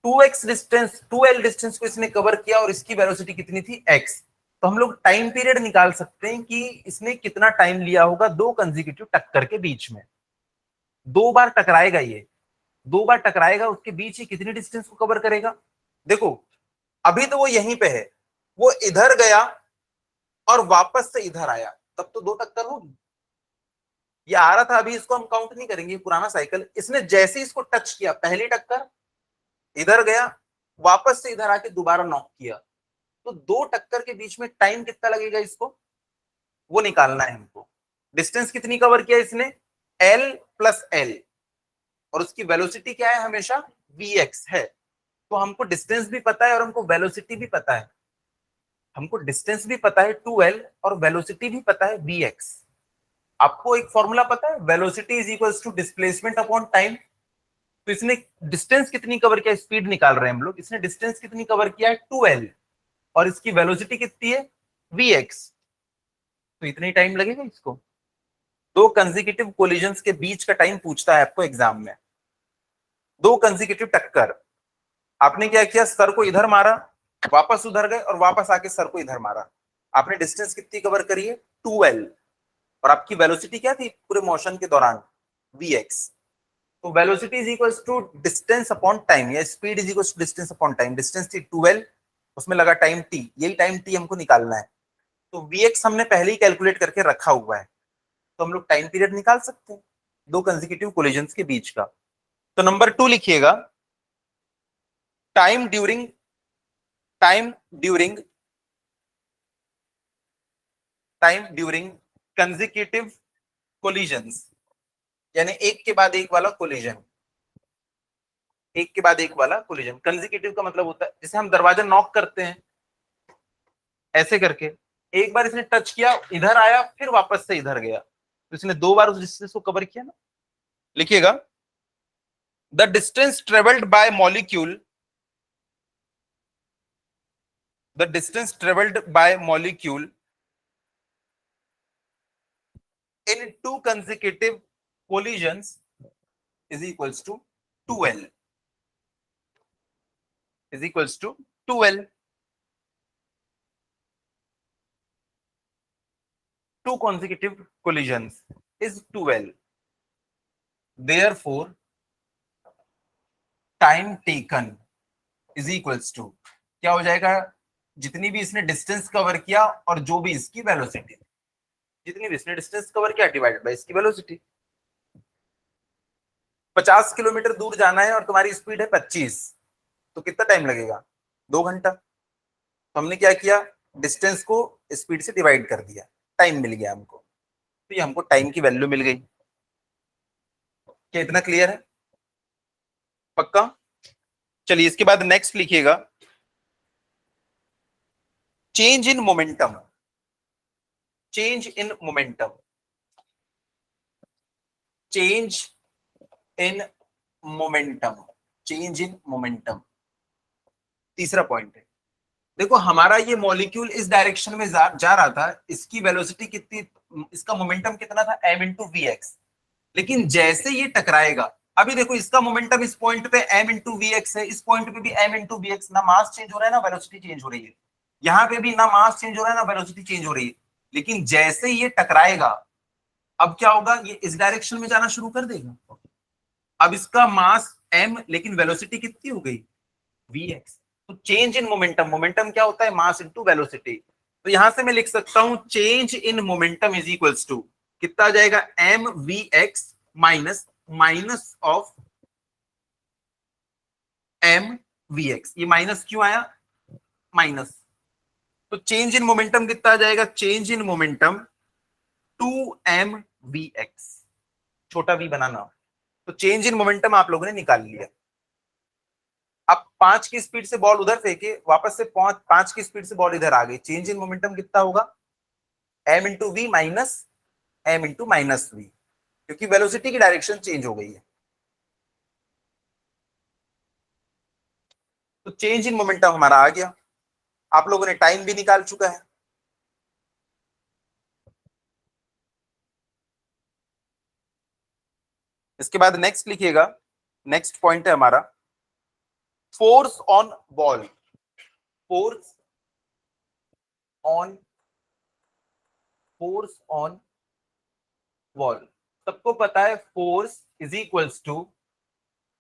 2x distance, 2l distance को इसने कवर किया, और इसकी वेलोसिटी कितनी थी x। तो हम लोग टाइम पीरियड निकाल सकते हैं कि इसने कितना टाइम लिया होगा दो कंसेक्यूटिव टक्कर के बीच में। 2 बार टकराएगा ये, 2 बार टकराएगा, उसके बीच ही कितनी डिस्टेंस को कवर करेगा। देखो अभी तो वो यहीं पे है, वो इधर गया और वापस से इधर आया, तब तो 2 टक्कर होगी। ये आ रहा था अभी, इसको हम काउंट नहीं करेंगे, पुराना साइकिल। इसने जैसे ही इसको टच किया, पहली टक्कर, इधर गया, वापस से इधर आके दोबारा नॉक किया, तो 2 टक्कर के बीच में टाइम कितना लगेगा इसको, वो निकालना है हमको। डिस्टेंस कितनी कवर किया इसने, l प्लस l, और उसकी वेलोसिटी क्या है, हमेशा vx है। तो हमको डिस्टेंस भी पता है और हमको वेलोसिटी भी पता है, हमको डिस्टेंस भी पता है 2l और वेलोसिटी भी पता है vx। आपको एक फॉर्मूला पता है, velocity is equals to displacement upon time. तो इसने डिस्टेंस कितनी कवर किया, स्पीड निकाल रहे हैं हम लोग, इसने डिस्टेंस कितनी कवर किया है 2l, और इसकी वेलोसिटी कितनी है Vx, तो इतनी टाइम लगेगा इसको। दो कंसेक्यूटिव कोलिजन्स के बीच का टाइम पूछता है आपको एग्जाम में। दो कंसेक्यूटिव टक्कर, आपने क्या किया, सर को इधर मारा, वापस उधर गए और वापस आके सर को इधर मारा। आपने डिस्टेंस कितनी कवर करी है, 2l, और आपकी वेलोसिटी क्या थी पूरे मोशन के दौरान, vx। तो velocity is equals to distance upon time, या speed is equals to distance upon time. Distance थी 2l, उसमें लगा टाइम t, यही टाइम t हमको निकालना है। तो vx हमने पहले ही कैलकुलेट करके रखा हुआ है, तो हम लोग टाइम पीरियड निकाल सकते हैं दो कंसेक्यूटिव कोलिजन्स के बीच का। तो नंबर 2 लिखिएगा, time during time during time during consecutive collisions, यानी एक के बाद एक वाला कोलिजन, एक के बाद एक वाला कोलिजन। कंसेक्यूटिव का मतलब होता है जैसे हम दरवाजा नॉक करते हैं ऐसे करके, एक बार इसने टच किया, इधर आया, फिर वापस से इधर गया, तो इसने दो बार उस डिस्टेंस को कवर किया ना। लिखिएगा, the distance travelled by molecule, the distance travelled by molecule in two consecutive collisions is equals to 2l, is equals to 2l. Two consecutive collisions is 2l. Therefore, time taken is equals to, क्या हो जाएगा, जितनी भी इसने distance cover किया और जो भी इसकी वेलोसिटी, जितनी भी इसने डिस्टेंस कवर किया डिवाइडेड बाय इसकी वेलोसिटी। 50 किलोमीटर दूर जाना है और तुम्हारी स्पीड है 25, तो कितना टाइम लगेगा, 2 घंटा। तो हमने क्या किया, डिस्टेंस को स्पीड से डिवाइड कर दिया, टाइम मिल गया हमको, तो ये हमको टाइम की वैल्यू मिल गई। क्या इतना क्लियर है, पक्का? चलिए इसके बाद नेक्स्ट लिखिएगा, change in momentum, change in momentum, change in momentum, change in momentum. तीसरा पॉइंट है, देखो हमारा ये मॉलिक्यूल इस डायरेक्शन में जा रहा था, इसकी वेलोसिटी कितनी, इसका मोमेंटम कितना था, m इंटू वी एक्स। लेकिन जैसे ये टकराएगा, अभी देखो इसका मोमेंटम इस पॉइंट पे m इंटू वी एक्स है, इस पॉइंट पे भी m इंटू वी एक्स, ना मास चेंज हो रहा है ना वेलोसिटी चेंज हो रही है, यहाँ पे भी ना मास चेंज हो रहा है ना वेलोसिटी चेंज हो रही है। लेकिन जैसे ये टकराएगा, अब क्या होगा, ये इस डायरेक्शन में जाना शुरू कर देगा। अब इसका मास m, लेकिन वेलोसिटी कितनी हो गई, vx। तो चेंज इन मोमेंटम, मोमेंटम क्या होता है, मास इनटू वेलोसिटी। तो यहां से मैं लिख सकता हूं change in momentum is equals to, कितना आ जाएगा, M we X minus minus of M we X. ये माइनस क्यों आया, माइनस, तो चेंज इन मोमेंटम कितना आ जाएगा, चेंज इन मोमेंटम 2mvx, छोटा v बनाना। तो चेंज इन मोमेंटम आप लोगों ने निकाल लिया। अब 5 की स्पीड से बॉल उधर फेंके, वापस से 5 की स्पीड से बॉल इधर आ गई, चेंज इन मोमेंटम कितना होगा, m into V minus m into minus V, क्योंकि वेलोसिटी की डायरेक्शन चेंज हो गई है। तो चेंज इन मोमेंटम हमारा आ गया, आप लोगों ने टाइम भी निकाल चुका है। इसके बाद नेक्स्ट लिखिएगा, नेक्स्ट पॉइंट है हमारा force on ball, force on, force on wall. सबको पता है force is equals to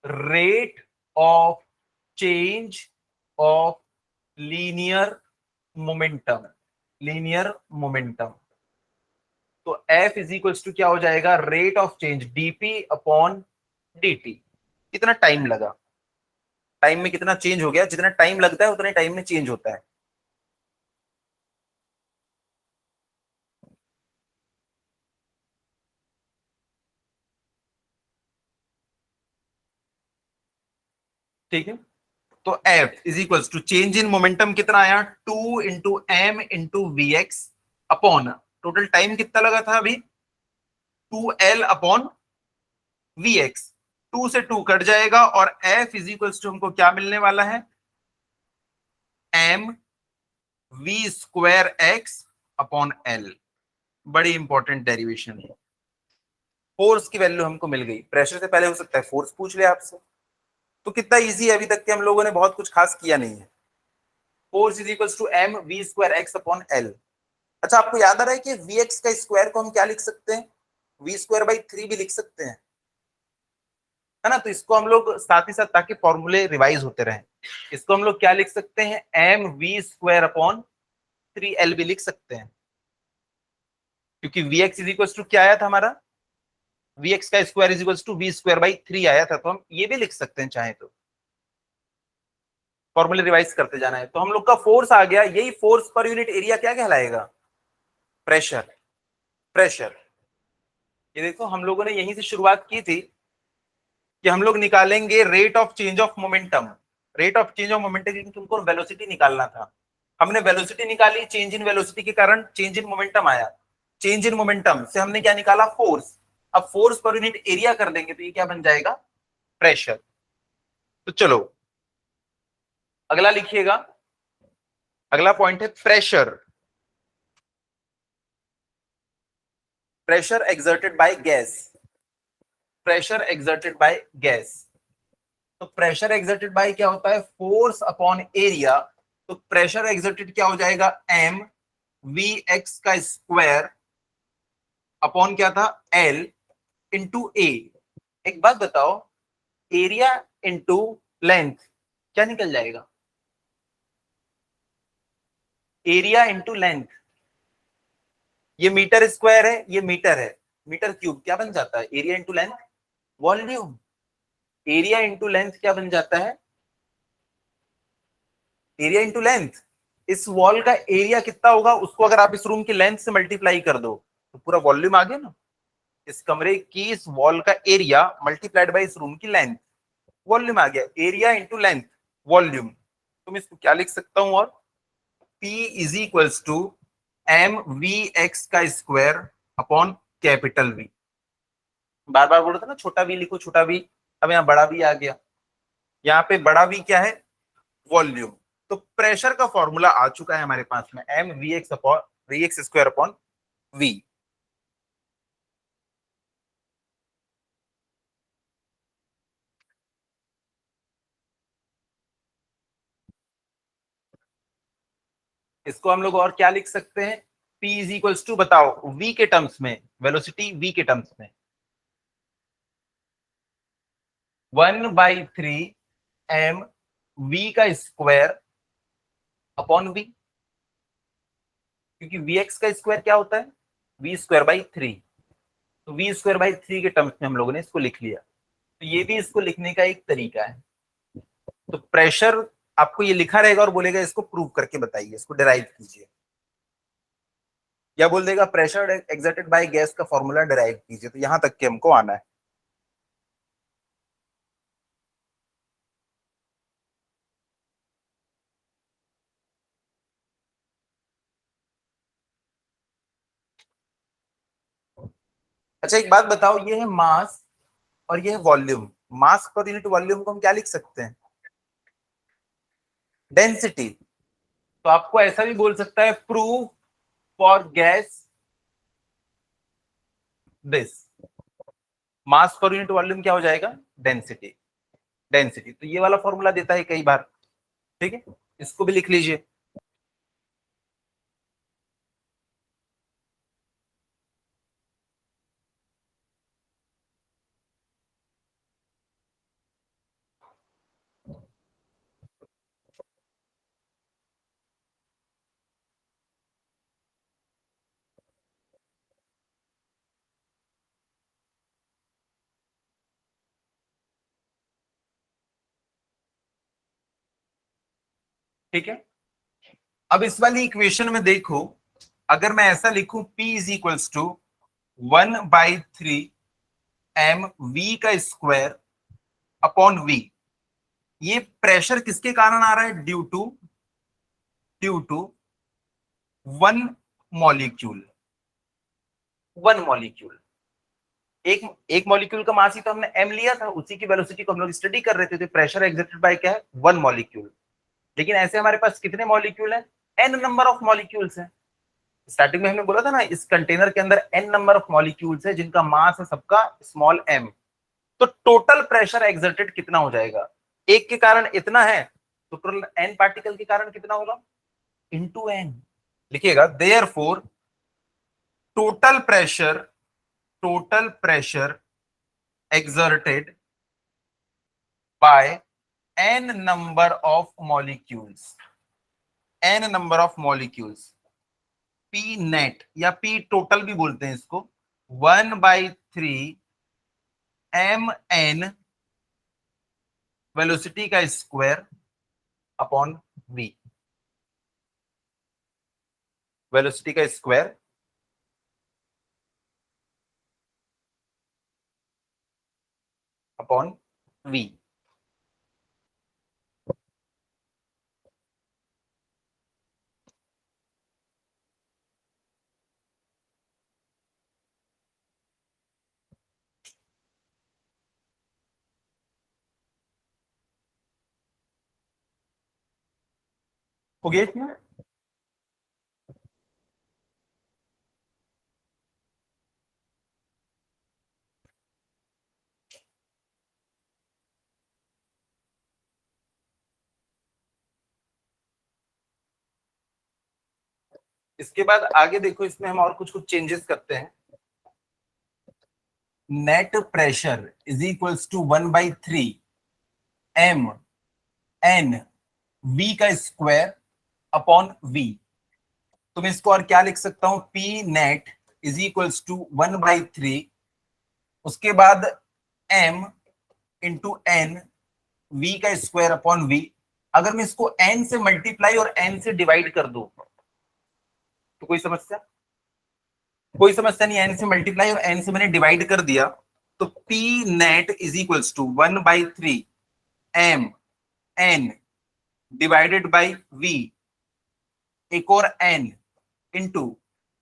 rate of change of linear momentum, linear momentum. तो F इज इक्वल्स टू क्या हो जाएगा, rate of change dp upon dt। कितना टाइम लगा, time में कितना चेंज हो गया, जितना टाइम लगता है उतने टाइम में चेंज होता है। ठीक है, तो F is equals to change in momentum कितना आया, 2 into m into v x upon total time कितना लगा था अभी, 2l अपॉन वी एक्स। 2 से 2 कट जाएगा और F इज इक्वल्स टू हमको क्या मिलने वाला है, m v square x upon l. बड़ी इंपॉर्टेंट डेरिवेशन है। फोर्स की वैल्यू हमको मिल गई, प्रेशर से पहले हो सकता है फोर्स पूछ ले आपसे, तो कितना इजी है, अभी तक के हम लोगों ने बहुत कुछ खास किया नहीं है। Force is equal to m v square x upon l. अच्छा, आपको याद आ रहा है कि वी एक्स का स्क्वायर को हम क्या लिख सकते हैं, वी स्क्वायर बाई 3 भी लिख सकते हैं, है ना। तो इसको हम लोग साथ ही साथ, ताकि फॉर्मूले रिवाइज होते रहे, इसको हम लोग क्या लिख सकते हैं, m v square upon 3 l भी लिख सकते हैं, क्योंकि v x is equal to क्या आया था हमारा, वी एक्स का square is equal to v square by 3 आया था, तो हम ये भी लिख सकते हैं चाहे तो। फॉर्मूले रिवाइज करते जाना है। तो हम लोग का फोर्स आ गया, यही फोर्स पर यूनिट एरिया क्या कहलाएगा, प्रेशर। प्रेशर, ये देखो हम लोगों ने यहीं से शुरुआत की थी कि हम लोग निकालेंगे rate of change of momentum. Rate of change of momentum, क्योंकि तुमको वेलोसिटी निकालना था। हमने वेलोसिटी निकाली, चेंज इन वेलोसिटी के कारण चेंज इन मोमेंटम आया, चेंज इन मोमेंटम से हमने क्या निकाला, फोर्स। अब फोर्स पर यूनिट एरिया कर देंगे तो ये क्या बन जाएगा, प्रेशर। तो चलो अगला लिखिएगा, अगला पॉइंट है pressure. Pressure exerted by gas, pressure exerted by gas. तो प्रेशर एक्सर्टेड बाय क्या होता है, फोर्स अपॉन एरिया। तो प्रेशर एक्सर्टेड क्या हो जाएगा, एम वी एक्स का स्क्वायर अपॉन क्या था, एल इंटू ए। एक बात बताओ, एरिया इंटू लेंथ क्या निकल जाएगा, एरिया इंटू लेंथ। ये मीटर स्क्वायर है, ये मीटर है, मीटर क्यूब क्या बन जाता है, area into length volume. Area into length क्या बन जाता है, एरिया इंटू लेंथ। इस वॉल का एरिया कितना होगा, उसको अगर आप इस रूम की लेंथ से मल्टीप्लाई कर दो तो पूरा वॉल्यूम आ गया ना। इस कमरे की इस वॉल का एरिया मल्टीप्लाइड बाय इस रूम की लेंथ, वॉल्यूम आ गया, एरिया इंटू लेंथ वॉल्यूम। तुम इसको क्या लिख सकता हूं, और P is equals to m we x का स्क्वायर अपॉन कैपिटल वी। बार बार बोल रहा था ना छोटा वी लिखो, छोटा वी, अब यहाँ बड़ा वी आ गया। यहाँ पे बड़ा वी क्या है, वॉल्यूम। तो प्रेशर का फॉर्मूला आ चुका है हमारे पास में, m we x upon v x square upon v. इसको हम लोग और क्या लिख सकते हैं, P इज इक्वल्स टू, बताओ v के टर्म्स में, वेलोसिटी v के टर्म्स में 1/3 m v का स्क्वायर अपॉन v। क्योंकि vx का स्क्वायर क्या होता है, v स्क्वायर बाई 3। तो v स्क्वायर बाई 3 के टर्म्स में हम लोगों ने इसको लिख लिया। तो ये भी इसको लिखने का एक तरीका है। तो प्रेशर आपको ये लिखा रहेगा और बोलेगा इसको प्रूव करके बताइए, इसको डिराइव कीजिए, या बोल देगा प्रेशर एक्सर्टेड बाय गैस का फॉर्मूला डिराइव कीजिए। तो यहां तक के हमको आना है। अच्छा एक बात बताओ, ये है मास और ये है वॉल्यूम। मास पर यूनिट वॉल्यूम को हम क्या लिख सकते हैं, डेंसिटी। तो आपको ऐसा भी बोल सकता है, prove for gas this. Mass per unit volume क्या हो जाएगा, डेंसिटी। डेंसिटी तो ये वाला फॉर्मूला देता है कई बार, ठीक है, इसको भी लिख लीजिए। ठीक है, अब इस वाली इक्वेशन में देखो, अगर मैं ऐसा लिखूं P is equals to 1/3 m v का स्क्वायर अपॉन वी। ये प्रेशर किसके कारण आ रहा है, due to one molecule. One molecule, एक एक मॉलिक्यूल का मास ही तो हमने m लिया था, उसी की वेलोसिटी को हम लोग स्टडी कर रहे थे। तो प्रेशर एक्सर्टेड बाय क्या है, वन मॉलिक्यूल। लेकिन ऐसे हमारे पास कितने मॉलिक्यूल हैं, एन नंबर ऑफ मॉलिक्यूल्स है। स्टार्टिंग में हमने बोला था ना, इस कंटेनर के अंदर एन नंबर ऑफ मॉलिक्यूल्स है जिनका मास है सबका स्मॉल एम। तो टोटल प्रेशर एक्सर्टेड कितना हो जाएगा? एक के कारण इतना है तो टोटल एन पार्टिकल के कारण कितना होगा? Into N. लिखिएगा, therefore total pressure exerted by n number of molecules, n number of molecules, p net या p total भी बोलते हैं इसको, 1/3 mn वेलोसिटी का स्क्वायर अपॉन v, वेलोसिटी का स्क्वायर अपॉन v। हो गया इसमें? इसके बाद आगे देखो, इसमें हम और कुछ कुछ चेंजेस करते हैं। Net pressure is equals to 1/3 m n v का स्क्वायर अपॉन v। तो मैं इसको और क्या लिख सकता हूं? P net is equals to 1/3, उसके बाद m इंटू एन v का स्क्वायर अपॉन v। अगर मैं इसको n से मल्टीप्लाई और n से डिवाइड कर दूं तो कोई समस्या? कोई समस्या नहीं। n से मल्टीप्लाई और n से मैंने डिवाइड कर दिया तो p net is equals to 1/3 m n divided by v, एक और n into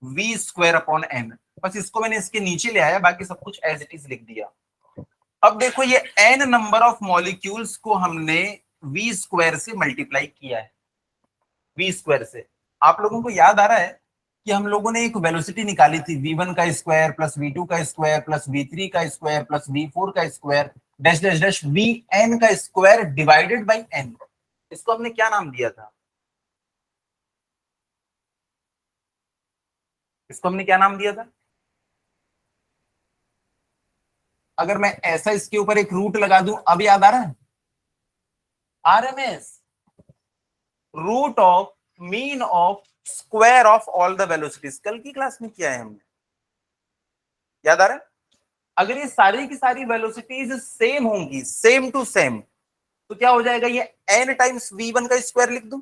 v square upon n। बस इसको मैंने इसके नीचे ले आया, बाकी सब कुछ एज इट इज लिख दिया। अब देखो, ये n नंबर ऑफ मॉलिक्यूल्स को हमने v स्क्वायर से मल्टीप्लाई किया है, v स्क्वायर से। आप लोगों को याद आ रहा है कि हम लोगों ने एक वेलोसिटी निकाली थी, v1 का स्क्वायर प्लस v2 का स्क्वायर प्लस v3 का स्क्वायर प्लस v4 का square dash dash dash vn का स्क्वायर डिवाइडेड बाई n। इसको हमने क्या नाम दिया था? इसको हमने क्या नाम दिया था? अगर मैं ऐसा इसके ऊपर एक रूट लगा दूं, अब याद आ रहा है? RMS, root of mean of square of all the velocities. कल की क्लास में किया है हमने, याद आ रहा है? अगर ये सारी की सारी वेलोसिटीज सेम होंगी, सेम टू सेम, तो क्या हो जाएगा? ये n टाइम्स v1 का स्क्वायर लिख दूं,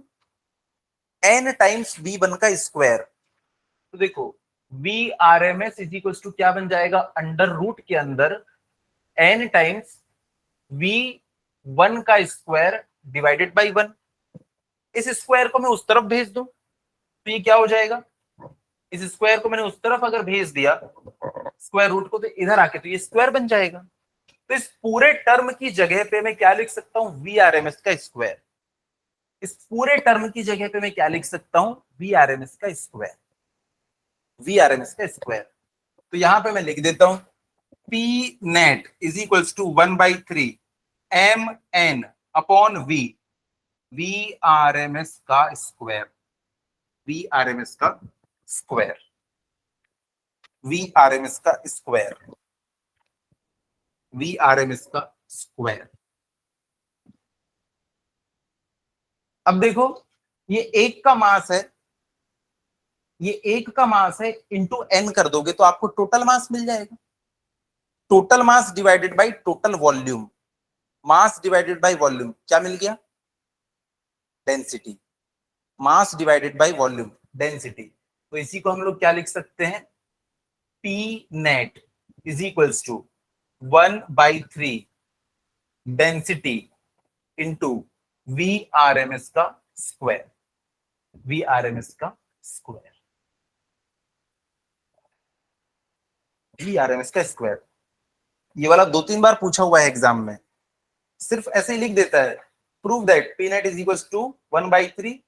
n टाइम्स v1 का स्क्वायर। तो देखो, v RMS is equal to क्या बन जाएगा? अंडर रूट के अंदर n टाइम्स v1 का स्क्वायर डिवाइडेड बाई 1। इस स्क्वायर को मैं उस तरफ भेज दूं तो ये क्या हो जाएगा? इस स्क्वायर को मैंने उस तरफ अगर भेज दिया स्क्वायर रूट को, तो इधर आके तो ये स्क्वायर बन जाएगा। तो इस पूरे टर्म की जगह पे मैं क्या लिख सकता हूं? वी आरएमएस का स्क्वायर। इस पूरे टर्म की जगह पे मैं क्या लिख सकता हूं? वी आरएमएस का स्क्वायर, वी आरएमएस का स्क्वायर। तो यहां पे मैं लिख देता हूं, p net is equals to 1/3 m n upon v, v RMS का स्क्वायर, वी आरएमएस का स्क्वायर, वी आरएमएस का स्क्वायर, वी आरएमएस का स्क्वायर। अब देखो, ये एक का मास है, ये एक का मास है, इंटू एन कर दोगे तो आपको टोटल मास मिल जाएगा। Total mass divided by total volume, mass divided by volume क्या मिल गया? Density. Mass divided by volume, density. तो इसी को हम लोग क्या लिख सकते हैं? P net is equals to 1/3 density into v RMS का स्क्वायर, वी आरएमएस का स्क्वायर, वी आरएमएस का स्क्वायर। ये वाला 2-3 बार पूछा हुआ है एग्जाम में, सिर्फ ऐसे ही लिख देता है, prove that p net is equals to 1/3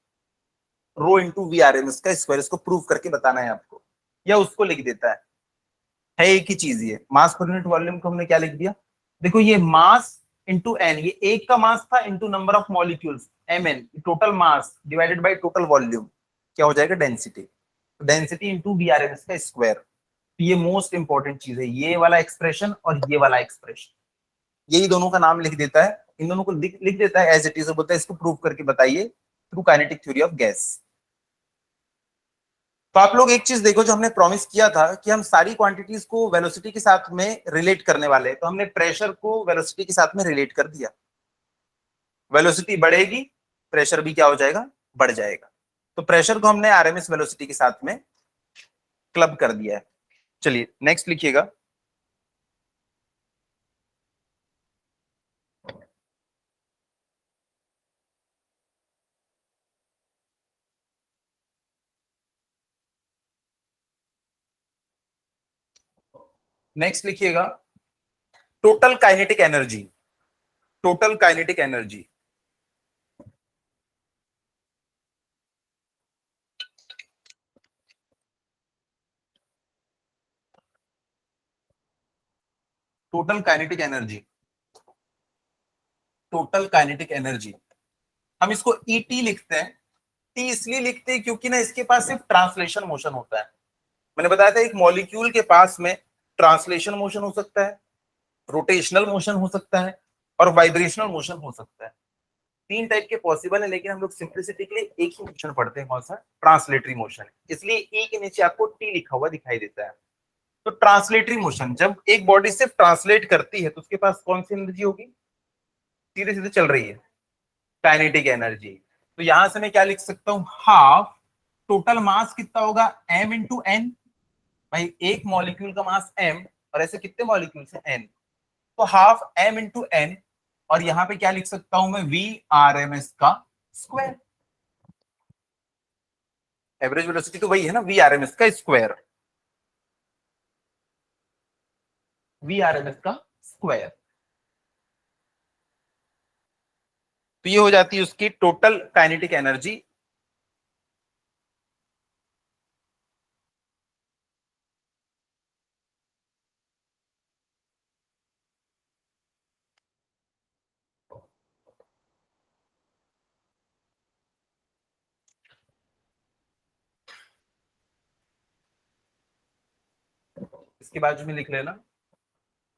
rho into v R M S का स्क्वायर, इसको प्रूव करके बताना है आपको, या उसको लिख देता है एक ही चीज। ये मास पर यूनिट वॉल्यूम को हमने क्या लिख दिया, देखो ये मास इंटू एन, ये एक का मास था into number of molecules m n, total mass divided by total volume क्या हो जाएगा, density. Density into v R M S का स्क्वायर। ये मोस्ट इंपॉर्टेंट चीज है, ये वाला एक्सप्रेशन और ये वाला एक्सप्रेशन, यही दोनों का नाम लिख देता है, इन दोनों को लिख देता है एज इट इज, बोलता है इसको प्रूव करके बताइए through kinetic theory of gas. तो आप लोग एक चीज देखो, जो हमने प्रॉमिस किया था कि हम सारी क्वांटिटीज को वेलोसिटी के साथ में रिलेट करने वाले हैं, तो हमने प्रेशर को वेलोसिटी के साथ में रिलेट कर दिया। वेलोसिटी बढ़ेगी, प्रेशर भी क्या हो जाएगा, बढ़ जाएगा। तो प्रेशर को हमने आरएमएस वेलोसिटी के साथ में क्लब कर दिया है। चलिए नेक्स्ट लिखिएगा। नेक्स्ट लिखिएगा total kinetic energy. Total kinetic energy, total kinetic energy, total kinetic energy, हम इसको ईटी लिखते हैं। टी इसलिए लिखते हैं क्योंकि ना इसके पास सिर्फ ट्रांसलेशन मोशन होता है। मैंने बताया था एक मॉलिक्यूल के पास में ट्रांसलेशन मोशन हो सकता है, रोटेशनल मोशन हो सकता है और वाइब्रेशनल मोशन हो सकता है। तीन टाइप के पॉसिबल है, लेकिन हम लोग सिंप्लिसिटी के लिए एक ही मोशन पढ़ते हैं, कौन सा, ट्रांसलेटरी मोशन। इसलिए ई के नीचे आपको टी लिखा हुआ दिखाई देता है। तो ट्रांसलेटरी मोशन, जब एक बॉडी सिर्फ ट्रांसलेट करती है तो उसके पास कौन सी एनर्जी होगी, सीधे सीधे चल रही है, काइनेटिक एनर्जी। तो यहां से मैं क्या लिख सकता हूं, हाफ टोटल मास कितना होगा, m इंटू एन। भाई एक मॉलिक्यूल का मास m, और ऐसे कितने मॉलिक्यूल्स हैं, n, तो हाफ m इंटू एन। और यहां पे क्या लिख सकता हूं मैं, वी आर एम एस का स्क्वायर। एवरेज वेलोसिटी तो वही है ना, वी आर एम एस का square, v R M S का स्क्वायर। तो ये हो जाती है उसकी टोटल काइनेटिक एनर्जी। इसके बाद में लिख लेना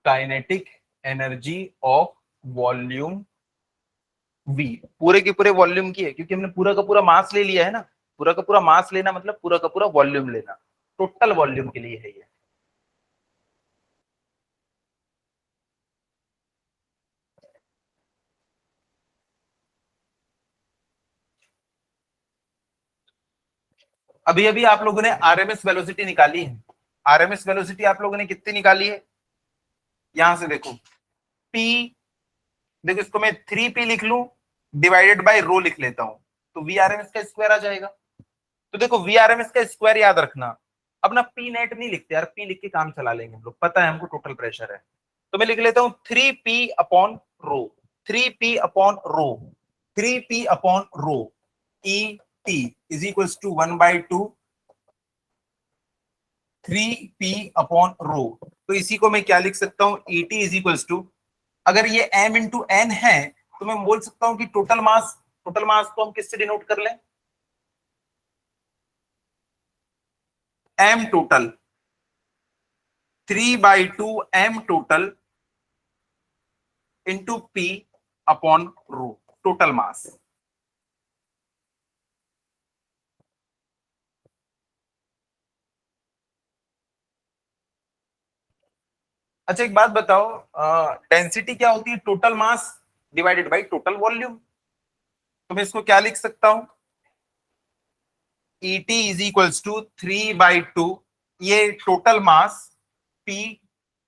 kinetic energy of volume we, पूरे के पूरे वॉल्यूम की है, क्योंकि हमने पूरा का पूरा मास ले लिया है ना। पूरा का पूरा मास लेना मतलब पूरा का पूरा वॉल्यूम लेना, टोटल वॉल्यूम के लिए है ये। अभी अभी आप लोगों ने आरएमएस वेलोसिटी निकाली है। आरएमएस वेलोसिटी आप लोगों ने कितनी निकाली है, यहां से देखो पी, देखो इसको मैं 3p लिख लूं, डिवाइडेड बाय रो लिख लेता हूं, तो वी आर एम एस का स्क्वायर आ जाएगा। तो देखो वी आर एम एस का स्क्वायर याद रखना, अब ना पी नेट नहीं लिखते यार, पी लिख के काम चला लेंगे हम लोग, पता है हमको टोटल प्रेशर है। तो मैं लिख लेता हूं 3p upon rho, 3p upon rho, 3p upon rho, e t is equals to 1/2 3p upon rho. तो इसी को मैं क्या लिख सकता हूं, e t is equals to, अगर ये m इंटू एन है तो मैं बोल सकता हूं कि टोटल मास, टोटल मास को हम किससे डिनोट कर लें, m total, 3/2 m total into p upon rho, total mass. अच्छा एक बात बताओ, डेंसिटी क्या होती है, total mass divided by total volume. तो मैं इसको क्या लिख सकता हूं, e t is equals to 3/2, ये टोटल मास, पी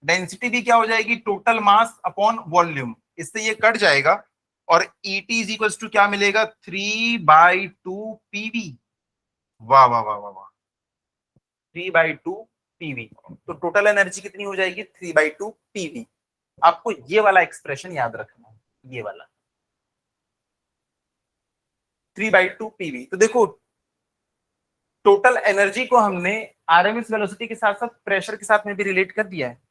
डेंसिटी भी क्या हो जाएगी, टोटल मास अपॉन वॉल्यूम, इससे ये कट जाएगा, और e t is equals to क्या मिलेगा, 3/2 पीवी। वाह वाह वाह वाह वाह, 3/2 पीवी। तो टोटल एनर्जी कितनी हो जाएगी, 3/2 पीवी। आपको ये वाला एक्सप्रेशन याद रखना है, ये वाला 3/2 पीवी। तो देखो टोटल एनर्जी को हमने आरएमएस वेलोसिटी के साथ साथ प्रेशर के साथ में भी रिलेट कर दिया है।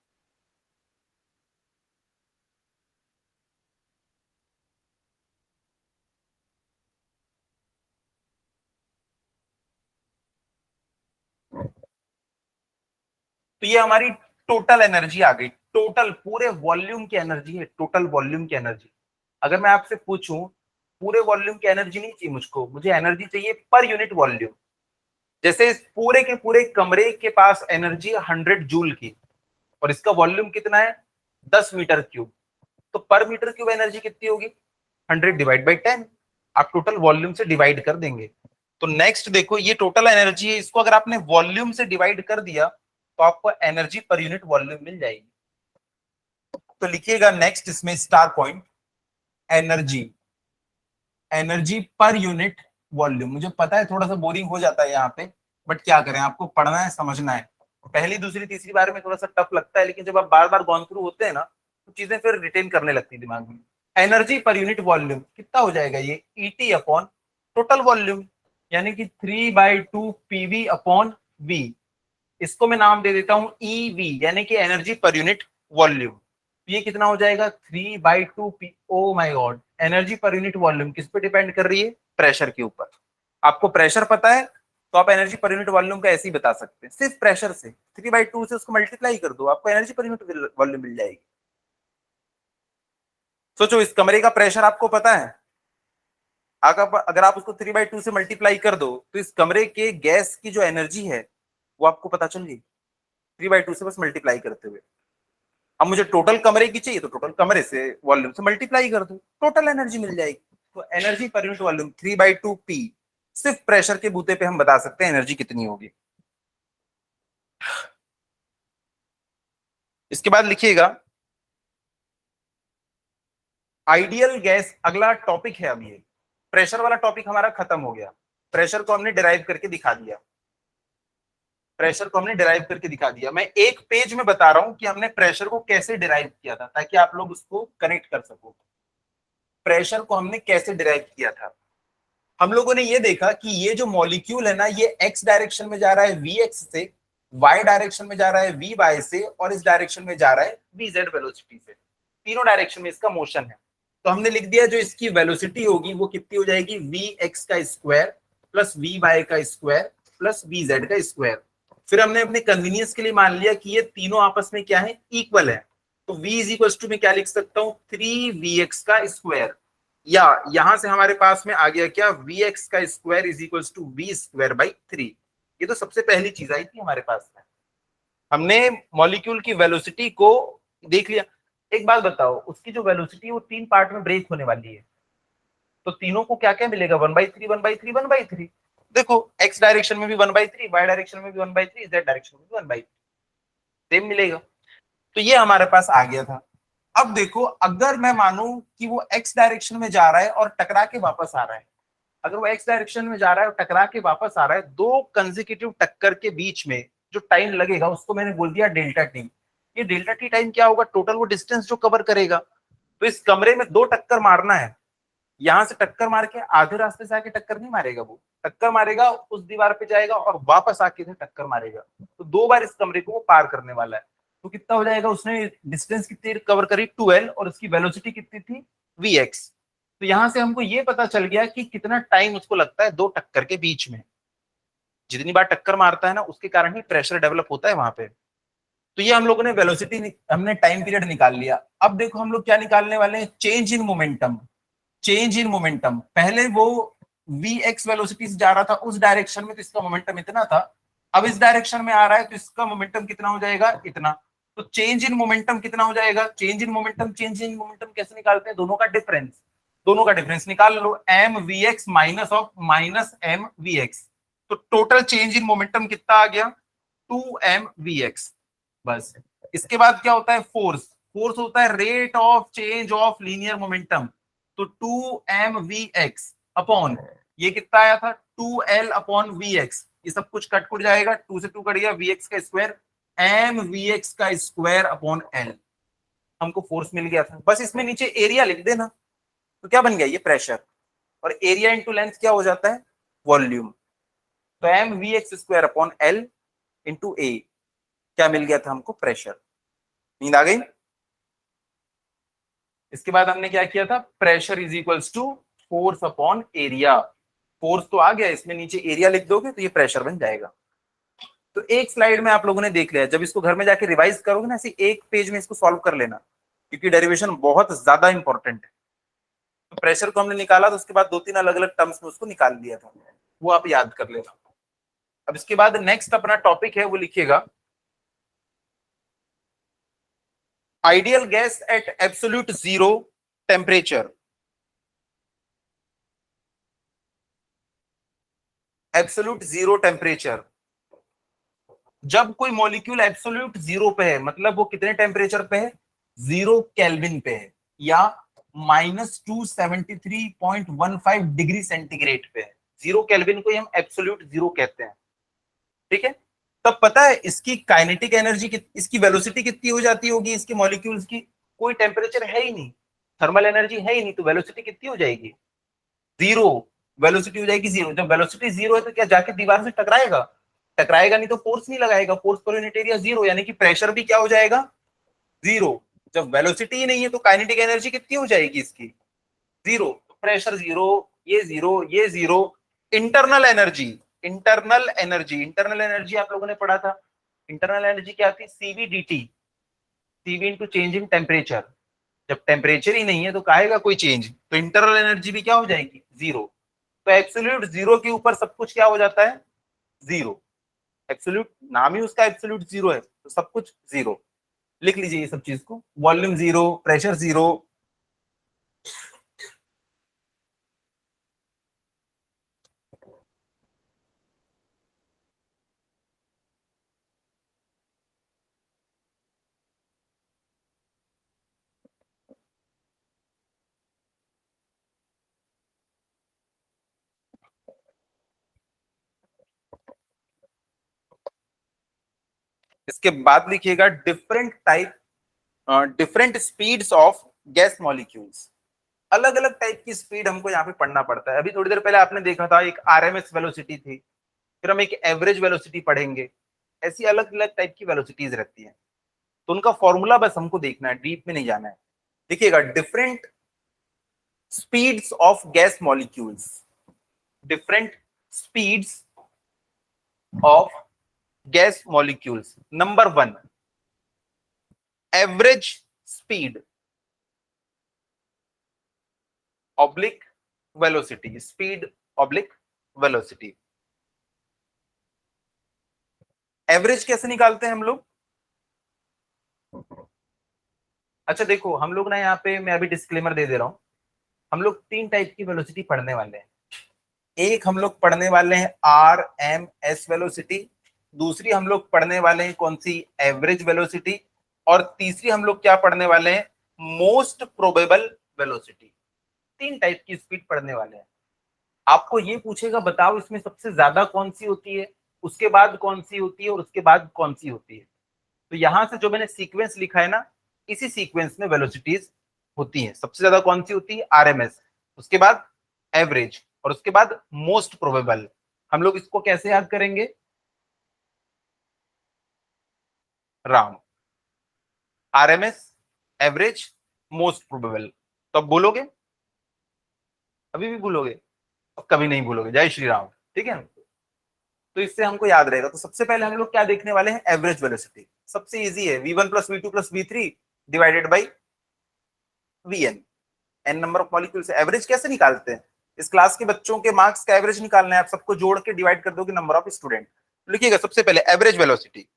तो ये हमारी टोटल एनर्जी आ गई, टोटल पूरे वॉल्यूम की एनर्जी है, टोटल वॉल्यूम की एनर्जी। अगर मैं आपसे पूछूं पूरे वॉल्यूम की एनर्जी नहीं चाहिए मुझको, मुझे एनर्जी चाहिए पर यूनिट वॉल्यूम। जैसे इस पूरे के पूरे कमरे के पास एनर्जी 100 जूल की और इसका वॉल्यूम कितना है 10 मीटर क्यूब, तो पर मीटर क्यूब एनर्जी कितनी होगी 100 डिवाइड बाई 10। आप टोटल वॉल्यूम से डिवाइड कर देंगे। तो नेक्स्ट देखो ये टोटल एनर्जी है, इसको अगर आपने वॉल्यूम से डिवाइड कर दिया तो आपको एनर्जी पर यूनिट वॉल्यूम मिल जाएगी। तो लिखिएगा नेक्स्ट इसमें star point, energy, energy per unit volume. मुझे पता है थोड़ा सा बोरिंग हो जाता है यहाँ पे, बट क्या करें, आपको पढ़ना है समझना है। पहली दूसरी तीसरी बार में थोड़ा सा टफ लगता है, लेकिन जब आप बार बार गॉन थ्रू होते हैं ना तो चीजें फिर रिटेन करने लगती है दिमाग में। एनर्जी पर यूनिट वॉल्यूम कितना हो जाएगा ये ईटी अपॉन टोटल वॉल्यूम, यानी कि 3/2 PV/V। इसको मैं नाम दे देता हूं ईवी, यानी कि एनर्जी पर यूनिट वॉल्यूम। ये कितना हो जाएगा 3/2 P। Oh my God, energy per unit volume किस पे डिपेंड कर रही है, प्रेशर के ऊपर। आपको प्रेशर पता है तो आप एनर्जी पर यूनिट वॉल्यूम का ऐसे ही बता सकते हैं, सिर्फ प्रेशर से 3/2 से उसको मल्टीप्लाई कर दो, आपको एनर्जी पर यूनिट वॉल्यूम मिल जाएगी। सोचो इस कमरे का प्रेशर आपको पता है, अगर आप उसको 3/2 से मल्टीप्लाई कर दो तो इस कमरे के गैस की जो एनर्जी है वो आपको पता चल गई 3/2 से बस मल्टीप्लाई करते हुए। अब मुझे टोटल कमरे की चाहिए तो टोटल कमरे से वॉल्यूम से मल्टीप्लाई कर दो, टोटल एनर्जी मिल जाएगी। तो energy per unit volume 3/2 P, सिर्फ प्रेशर के बूते पे हम बता सकते हैं एनर्जी कितनी होगी। इसके बाद लिखिएगा आइडियल गैस, अगला टॉपिक है। अब ये प्रेशर वाला टॉपिक हमारा खत्म हो गया, प्रेशर को हमने डिराइव करके दिखा दिया, प्रेशर को हमने डिराइव करके दिखा दिया। मैं एक पेज में बता रहा हूं कि हमने प्रेशर को कैसे डिराइव किया था, ताकि आप लोग उसको कनेक्ट कर सको। प्रेशर को हमने कैसे डिराइव किया था, हम लोगों ने ये देखा कि ये जो मॉलिक्यूल है ना, ये एक्स डायरेक्शन में जा रहा है वी एक्स से, वाई डायरेक्शन में जा रहा है वी वाई से, और इस डायरेक्शन में जा रहा है वी जेड वेलोसिटी से। तीनों डायरेक्शन में इसका मोशन है। तो हमने लिख दिया जो इसकी वेलोसिटी होगी वो कितनी हो जाएगी वी एक्स का स्क्वायर प्लस वी वाई का स्क्वायर प्लस वी जेड का स्क्वायर। फिर हमने अपने कन्वीनियंस के लिए मान लिया कि ये तीनों आपस में क्या है, इक्वल है। तो v इज इक्वल टू में क्या लिख सकता हूं 3vx का स्क्वायर, या यहां से हमारे पास में आ गया क्या vx का square is equal to v square by 3। ये तो सबसे पहली चीज आई थी हमारे पास में, हमने मॉलिक्यूल की वेलोसिटी को देख लिया। एक बात बताओ, उसकी जो वेलोसिटी है वो 3 पार्ट में ब्रेक होने वाली है, तो तीनों को क्या क्या मिलेगा 1/3 1/3 1/3। देखो एक्स डायरेक्शन में भी 1/3, वाई डायरेक्शन में भी 1/3, जेड डायरेक्शन में भी 1/3 सेम मिलेगा। तो ये हमारे पास आ गया था। अब देखो अगर मैं मानूं कि वो एक्स डायरेक्शन में जा रहा है और टकरा के वापस आ रहा है, अगर वो एक्स डायरेक्शन में जा रहा है और टकरा के वापस आ रहा है, दो कंसेक्यूटिव टक्कर के बीच में जो टाइम लगेगा उसको मैंने बोल दिया डेल्टा टी। ये डेल्टा टी टाइम क्या होगा, टोटल वो डिस्टेंस जो कवर करेगा। तो इस कमरे में दो टक्कर मारना है, यहां से टक्कर मार के आधे रास्ते से आके टक्कर नहीं मारेगा, वो टक्कर मारेगा उस दीवार पे जाएगा और वापस आके इधर टक्कर मारेगा। तो 2 बार इस कमरे को वो पार करने वाला है। तो कितना हो जाएगा, उसने डिस्टेंस कितनी कवर करी 2l, और उसकी वेलोसिटी कितनी थी vx। तो यहां से हमको ये पता चल गया कि कितना टाइम उसको लगता है दो टक्कर के बीच में। जितनी बार टक्कर मारता है ना उसके कारण ही प्रेशर डेवलप होता है वहां पे। तो ये हम लोगों ने वेलोसिटी, हमने टाइम पीरियड निकाल लिया। अब देखो हम लोग क्या निकालने वाले हैं, change in momentum. Change in momentum, पहले वो वी एक्स वेलोसिटी से जा रहा था उस डायरेक्शन में, तो इसका मोमेंटम इतना था। अब इस डायरेक्शन में आ रहा है तो इसका मोमेंटम कितना हो जाएगा, इतना। तो चेंज इन मोमेंटम कितना हो जाएगा, change in momentum, change in momentum कैसे निकालते हैं, दोनों का डिफरेंस, दोनों का डिफरेंस निकाल लो, M we X minus of minus M we X. तो टोटल चेंज इन मोमेंटम कितना आ गया 2mvx। बस इसके बाद क्या होता है, फोर्स। फोर्स होता है rate of change of linear momentum. तो 2mvx अपॉन ये कितना आया था 2l अपॉन vx, ये सब कुछ कट कुट जाएगा, 2 से 2 कट गया, vx का स्क्वायर mvx का स्क्वायर अपॉन l। हमको फोर्स मिल गया था। बस इसमें नीचे एरिया लिख देना, तो क्या बन गया ये प्रेशर, और एरिया इंटू लेंथ क्या हो जाता है वॉल्यूम। तो M we x square upon L into A, क्या मिल गया था हमको? प्रेशर। नींद आ गई? इसके बाद हमने क्या किया था? Pressure is equals to force upon area. Force तो आ गया, इसमें नीचे एरिया लिख दोगे तो ये प्रेशर बन जाएगा। तो एक स्लाइड में आप लोगों ने देख लिया, जब इसको घर में जाके रिवाइज करोगे ना, ऐसे एक पेज में इसको सॉल्व कर लेना, क्योंकि डेरिवेशन बहुत ज्यादा इंपॉर्टेंट है। तो प्रेशर को हमने निकाला, तो उसके बाद 2-3 अलग अलग टर्म्स में उसको निकाल दिया था, वो आप याद कर लेना। अब इसके बाद नेक्स्ट अपना टॉपिक है, वो लिखिएगा ideal gas at absolute zero temperature. Absolute zero temperature, जब कोई मॉलिक्यूल एब्सोल्यूट जीरो पे है, मतलब वो कितने टेम्परेचर पे है? 0 केल्विन पे है, या -273.15 डिग्री सेंटीग्रेड पे है। 0 केल्विन को ही हम एब्सोल्यूट जीरो कहते हैं, ठीक है। तब पता है इसकी काइनेटिक एनर्जी, इसकी वेलोसिटी कितनी हो जाती होगी इसके मॉलिक्यूल्स की? कोई टेम्परेचर है ही नहीं, थर्मल एनर्जी है ही नहीं, तो वेलोसिटी कितनी हो जाएगी? जीरो। वेलोसिटी हो जाएगी जीरो। जब वेलोसिटी जीरो है तो क्या जाके दीवार से टकराएगा? टकराएगा नहीं, तो फोर्स नहीं लगाएगा, force per unit area zero, यानी कि प्रेशर भी क्या हो जाएगा? जीरो। जब वेलोसिटी ही नहीं है तो काइनेटिक एनर्जी कितनी हो जाएगी इसकी? जीरो। प्रेशर जीरो, ये जीरो, ये zero. Internal energy, internal energy, internal energy आप लोगों ने पढ़ा था। इंटरनल एनर्जी क्या थी? CV DT, CV into change in temperature. जब टेम्परेचर ही नहीं है तो काहेगा कोई चेंज, तो इंटरनल एनर्जी भी क्या हो जाएगी? जीरो। तो एब्सोल्यूट जीरो के ऊपर सब कुछ क्या हो जाता है? जीरो। एब्सोल्यूट नाम ही उसका एब्सोल्यूट जीरो है, तो सब कुछ जीरो। लिख लीजिए ये सब चीज को, वॉल्यूम जीरो, प्रेशर जीरो। इसके बाद लिखिएगा different type, different speeds of gas molecules. अलग अलग टाइप की स्पीड हमको यहाँ पे पढ़ना पड़ता है। अभी थोड़ी देर पहले आपने देखा था एक आरएमएस वेलोसिटी थी, फिर हम एक एवरेज वेलोसिटी पढ़ेंगे। ऐसी अलग अलग टाइप की वेलोसिटीज रहती हैं, तो उनका फॉर्मूला बस हमको देखना है, डीप में नहीं जाना है। देखिएगा different speeds of gas molecules, different speeds of gas molecules. Number 1, average speed oblique velocity, speed oblique velocity. Average कैसे निकालते हैं हम लोग? अच्छा देखो, हम लोग ना यहाँ पे, मैं अभी डिस्क्लेमर दे दे रहा हूँ, हम लोग 3 टाइप की वेलोसिटी पढ़ने वाले हैं। एक हम लोग पढ़ने वाले हैं आर एम एस वेलोसिटी, दूसरी हम लोग पढ़ने वाले हैं कौन सी? एवरेज वेलोसिटी, और तीसरी हम लोग क्या पढ़ने वाले हैं? Most probable velocity. 3 टाइप की स्पीड पढ़ने वाले हैं। आपको ये पूछेगा बताओ इसमें सबसे ज्यादा कौन सी होती है, उसके बाद कौन सी होती है, और उसके बाद कौन सी होती है। तो यहां से जो मैंने सीक्वेंस लिखा है ना, इसी सीक्वेंस में वेलोसिटीज होती है। सबसे ज्यादा कौन सी होती है? आरएमएस, उसके बाद एवरेज, और उसके बाद मोस्ट प्रोबेबल। हम लोग इसको कैसे याद करेंगे? Ram, RMS, average, most probable. तो अब बोलोगे? अभी भी भूलोगे? अब कभी नहीं भूलोगे। जय श्री राम। ठीक है, तो इससे हमको याद रहेगा। तो सबसे पहले हम लोग क्या देखने वाले हैं? Average velocity. सबसे इजी है, v1 plus v2 plus v3 divided by vn, n number of molecule से। एवरेज कैसे निकालते हैं? इस क्लास के बच्चों के मार्क्स का एवरेज निकालना है, आप सबको जोड़ के डिवाइड कर दोगे नंबर ऑफ स्टूडेंट। लिखिएगा सबसे पहले एवरेज वेलोसिटी,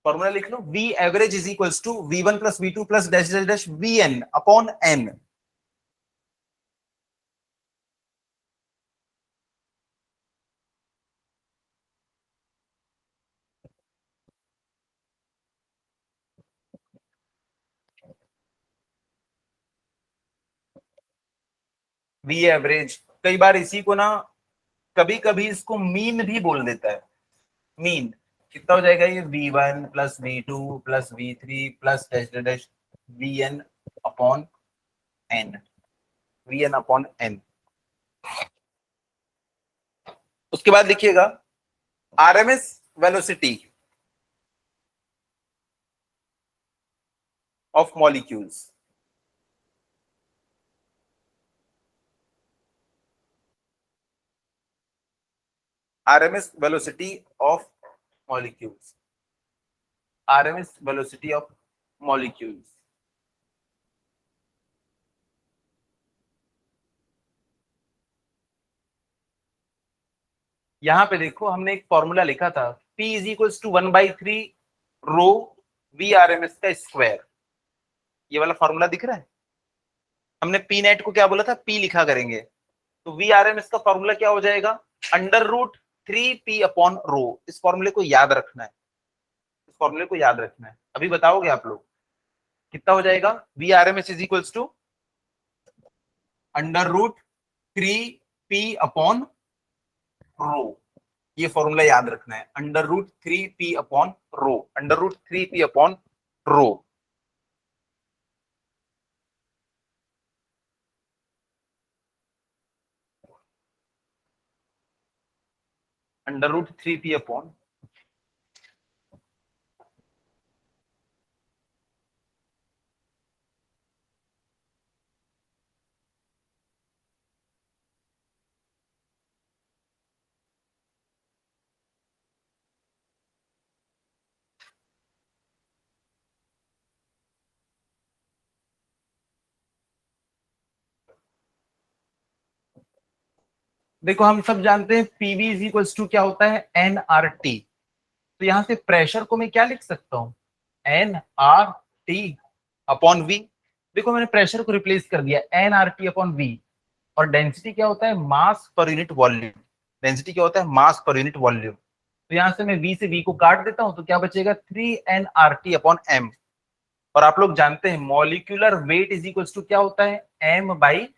फॉर्मूला लिख लो, v average is equals to v1 plus v2 plus dash dash dash vn upon n। v average, कई बार इसी को ना, कभी कभी इसको मीन भी बोल देता है। मीन कितना हो जाएगा? ये v1 plus v2 plus v3 plus dash dash vn upon n। Vn upon n। उसके बाद लिखिएगा RMS velocity of molecules. RMS velocity of molecules। RMS velocity of molecules। यहां पे देखो हमने एक फॉर्मूला लिखा था P is equals to 1/3 rho VRMS का स्क्वायर। ये वाला फॉर्मूला दिख रहा है। हमने P नेट को क्या बोला था, P लिखा करेंगे, तो VRMS का फॉर्मूला क्या हो जाएगा, √3P अपॉन रो। इस फॉर्मूले को याद रखना है, इस फॉर्मूले को याद रखना है। अभी बताओगे आप लोग कितना हो जाएगा, VRMS is equals to √3P upon rho. ये फॉर्मूला याद रखना है, √3P upon rho, √3P upon rho. √3P upon देखो हम सब जानते हैं पीवी इज इक्वल्स टू क्या होता है, nRT। तो यहां से प्रेशर को मैं क्या लिख सकता हूं, nRT अपॉन वी। देखो मैंने प्रेशर को रिप्लेस कर दिया nRT अपॉन वी। और डेंसिटी क्या होता है, मास पर यूनिट वॉल्यूम। डेंसिटी क्या होता है, मास पर यूनिट वॉल्यूम। तो यहां से मैं वी से वी को काट देता हूं तो क्या बचेगा, 3nRT अपॉन एम। और आप लोग जानते हैं molecular weight is equals to क्या होता है, m/n।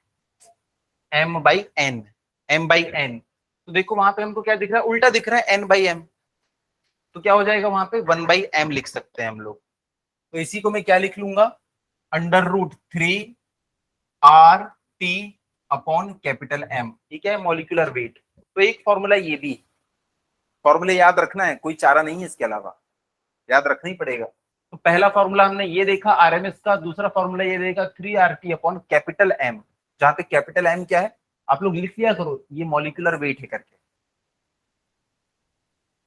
m/n। तो देखो वहां पे हमको क्या दिख रहा है, उल्टा दिख रहा है n/m। तो क्या हो जाएगा वहां पे 1/m लिख सकते हैं हम लोग। तो इसी को मैं क्या लिख लूंगा, √3RT अपॉन कैपिटल M। ठीक है, मॉलिक्यूलर वेट। तो एक फॉर्मूला ये भी, फॉर्मूले याद रखना है, कोई चारा नहीं है इसके अलावा, याद रखना ही पड़ेगा। तो पहला फॉर्मूला हमने ये देखा आरएमएस का, दूसरा फॉर्मूला ये देखा 3RT अपॉन कैपिटल M। जहां पे कैपिटल M क्या है, आप लोग लिख लिया करो, ये मॉलिक्यूलर वेट है करके।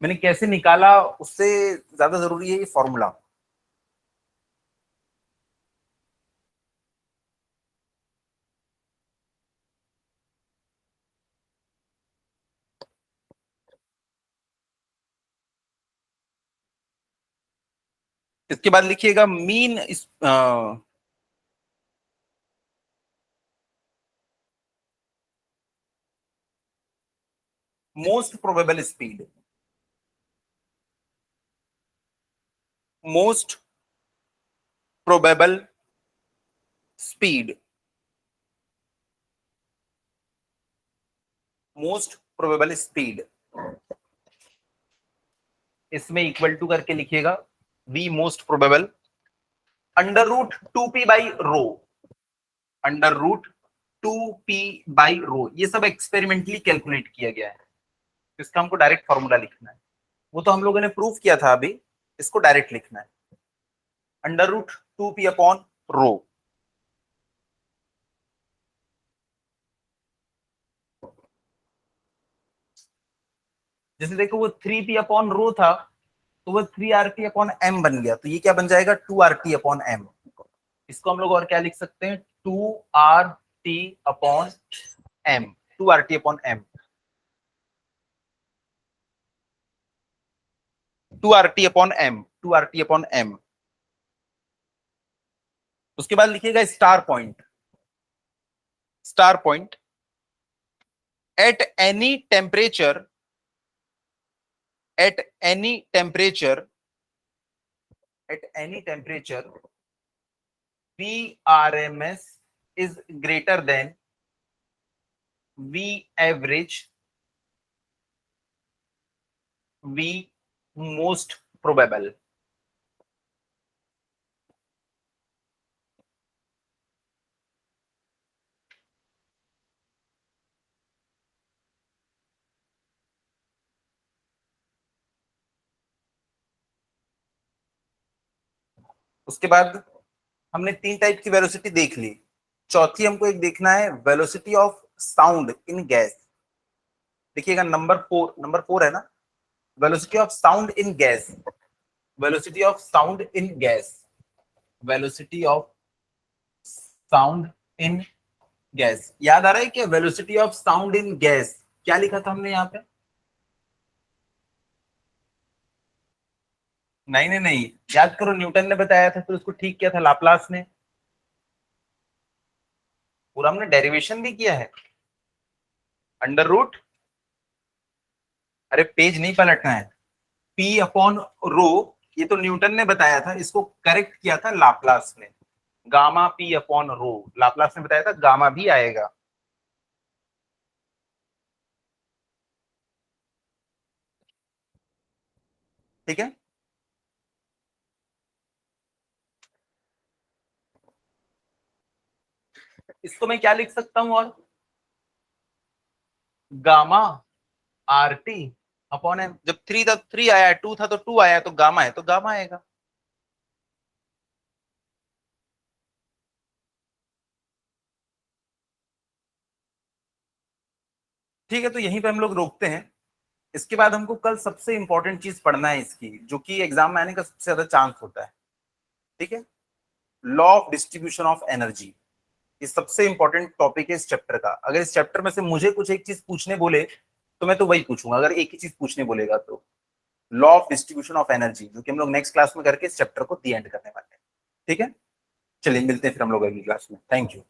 मैंने कैसे निकाला उससे ज्यादा जरूरी है ये फॉर्मूला। इसके बाद लिखिएगा mean most probable speed. Most probable speed. Most probable speed, इसमें इक्वल टू करके लिखिएगा वी मोस्ट प्रोबेबल √2P/रो। √2P/रो, ये सब एक्सपेरिमेंटली कैलकुलेट किया गया है। तो इसका हमको डायरेक्ट फॉर्मूला लिखना है, वो तो हम लोगों ने प्रूव किया था अभी, इसको डायरेक्ट लिखना है, √2P अपॉन रो। जैसे देखो वो 3P अपॉन रो था, तो वो 3RT अपॉन एम बन गया, तो ये क्या बन जाएगा, 2RT अपॉन एम। इसको हम लोग और क्या लिख सकते हैं, 2RT upon m. 2RT upon m, 2RT upon m, 2RT upon m. उसके बाद लिखिएगा star point. Star point at any temperature, at any temperature, at any temperature VRMS is greater than V average, V most probable। उसके बाद हमने 3 type की velocity देख ली। चौथी हमको एक देखना है velocity of sound in gas. देखिएगा नंबर 4 है ना, velocity of sound in gas, velocity of sound in gas, velocity of sound in gas. याद आ रहा है क्या velocity of sound in gas क्या लिखा था हमने यहाँ पे? नहीं नहीं नहीं, याद करो न्यूटन ने बताया था, फिर उसको ठीक किया था लाप्लास ने। पूरा हमने डेरिवेशन भी किया है। अंडर रूट, अरे पेज नहीं पलटना है। पी अपॉन रो, ये तो न्यूटन ने बताया था, इसको करेक्ट किया था लाप्लास ने। Gamma P upon rho, Laplace ने बताया था गामा भी आएगा। ठीक है, इसको मैं क्या लिख सकता हूं? और gamma R T upon m. जब 3 था 3 आया, 2 था तो 2 आया, तो गामा है तो गामा आएगा। ठीक है, तो यहीं पे हम लोग रोकते हैं। इसके बाद हमको कल सबसे इंपॉर्टेंट चीज पढ़ना है इसकी, जो कि एग्जाम में आने का सबसे ज्यादा चांस होता है। ठीक है, law of distribution of energy, ये सबसे इंपॉर्टेंट टॉपिक है इस चैप्टर का। अगर इस चैप्टर में से मुझे कुछ एक चीज पूछने बोले तो मैं तो वही पूछूंगा, अगर एक ही चीज पूछने बोलेगा तो। Law of distribution of energy, जो कि हम लोग नेक्स्ट क्लास में करके इस चैप्टर को दी एंड करने वाले हैं। ठीक है, चलिए मिलते हैं फिर हम लोग अगली क्लास में। Thank you.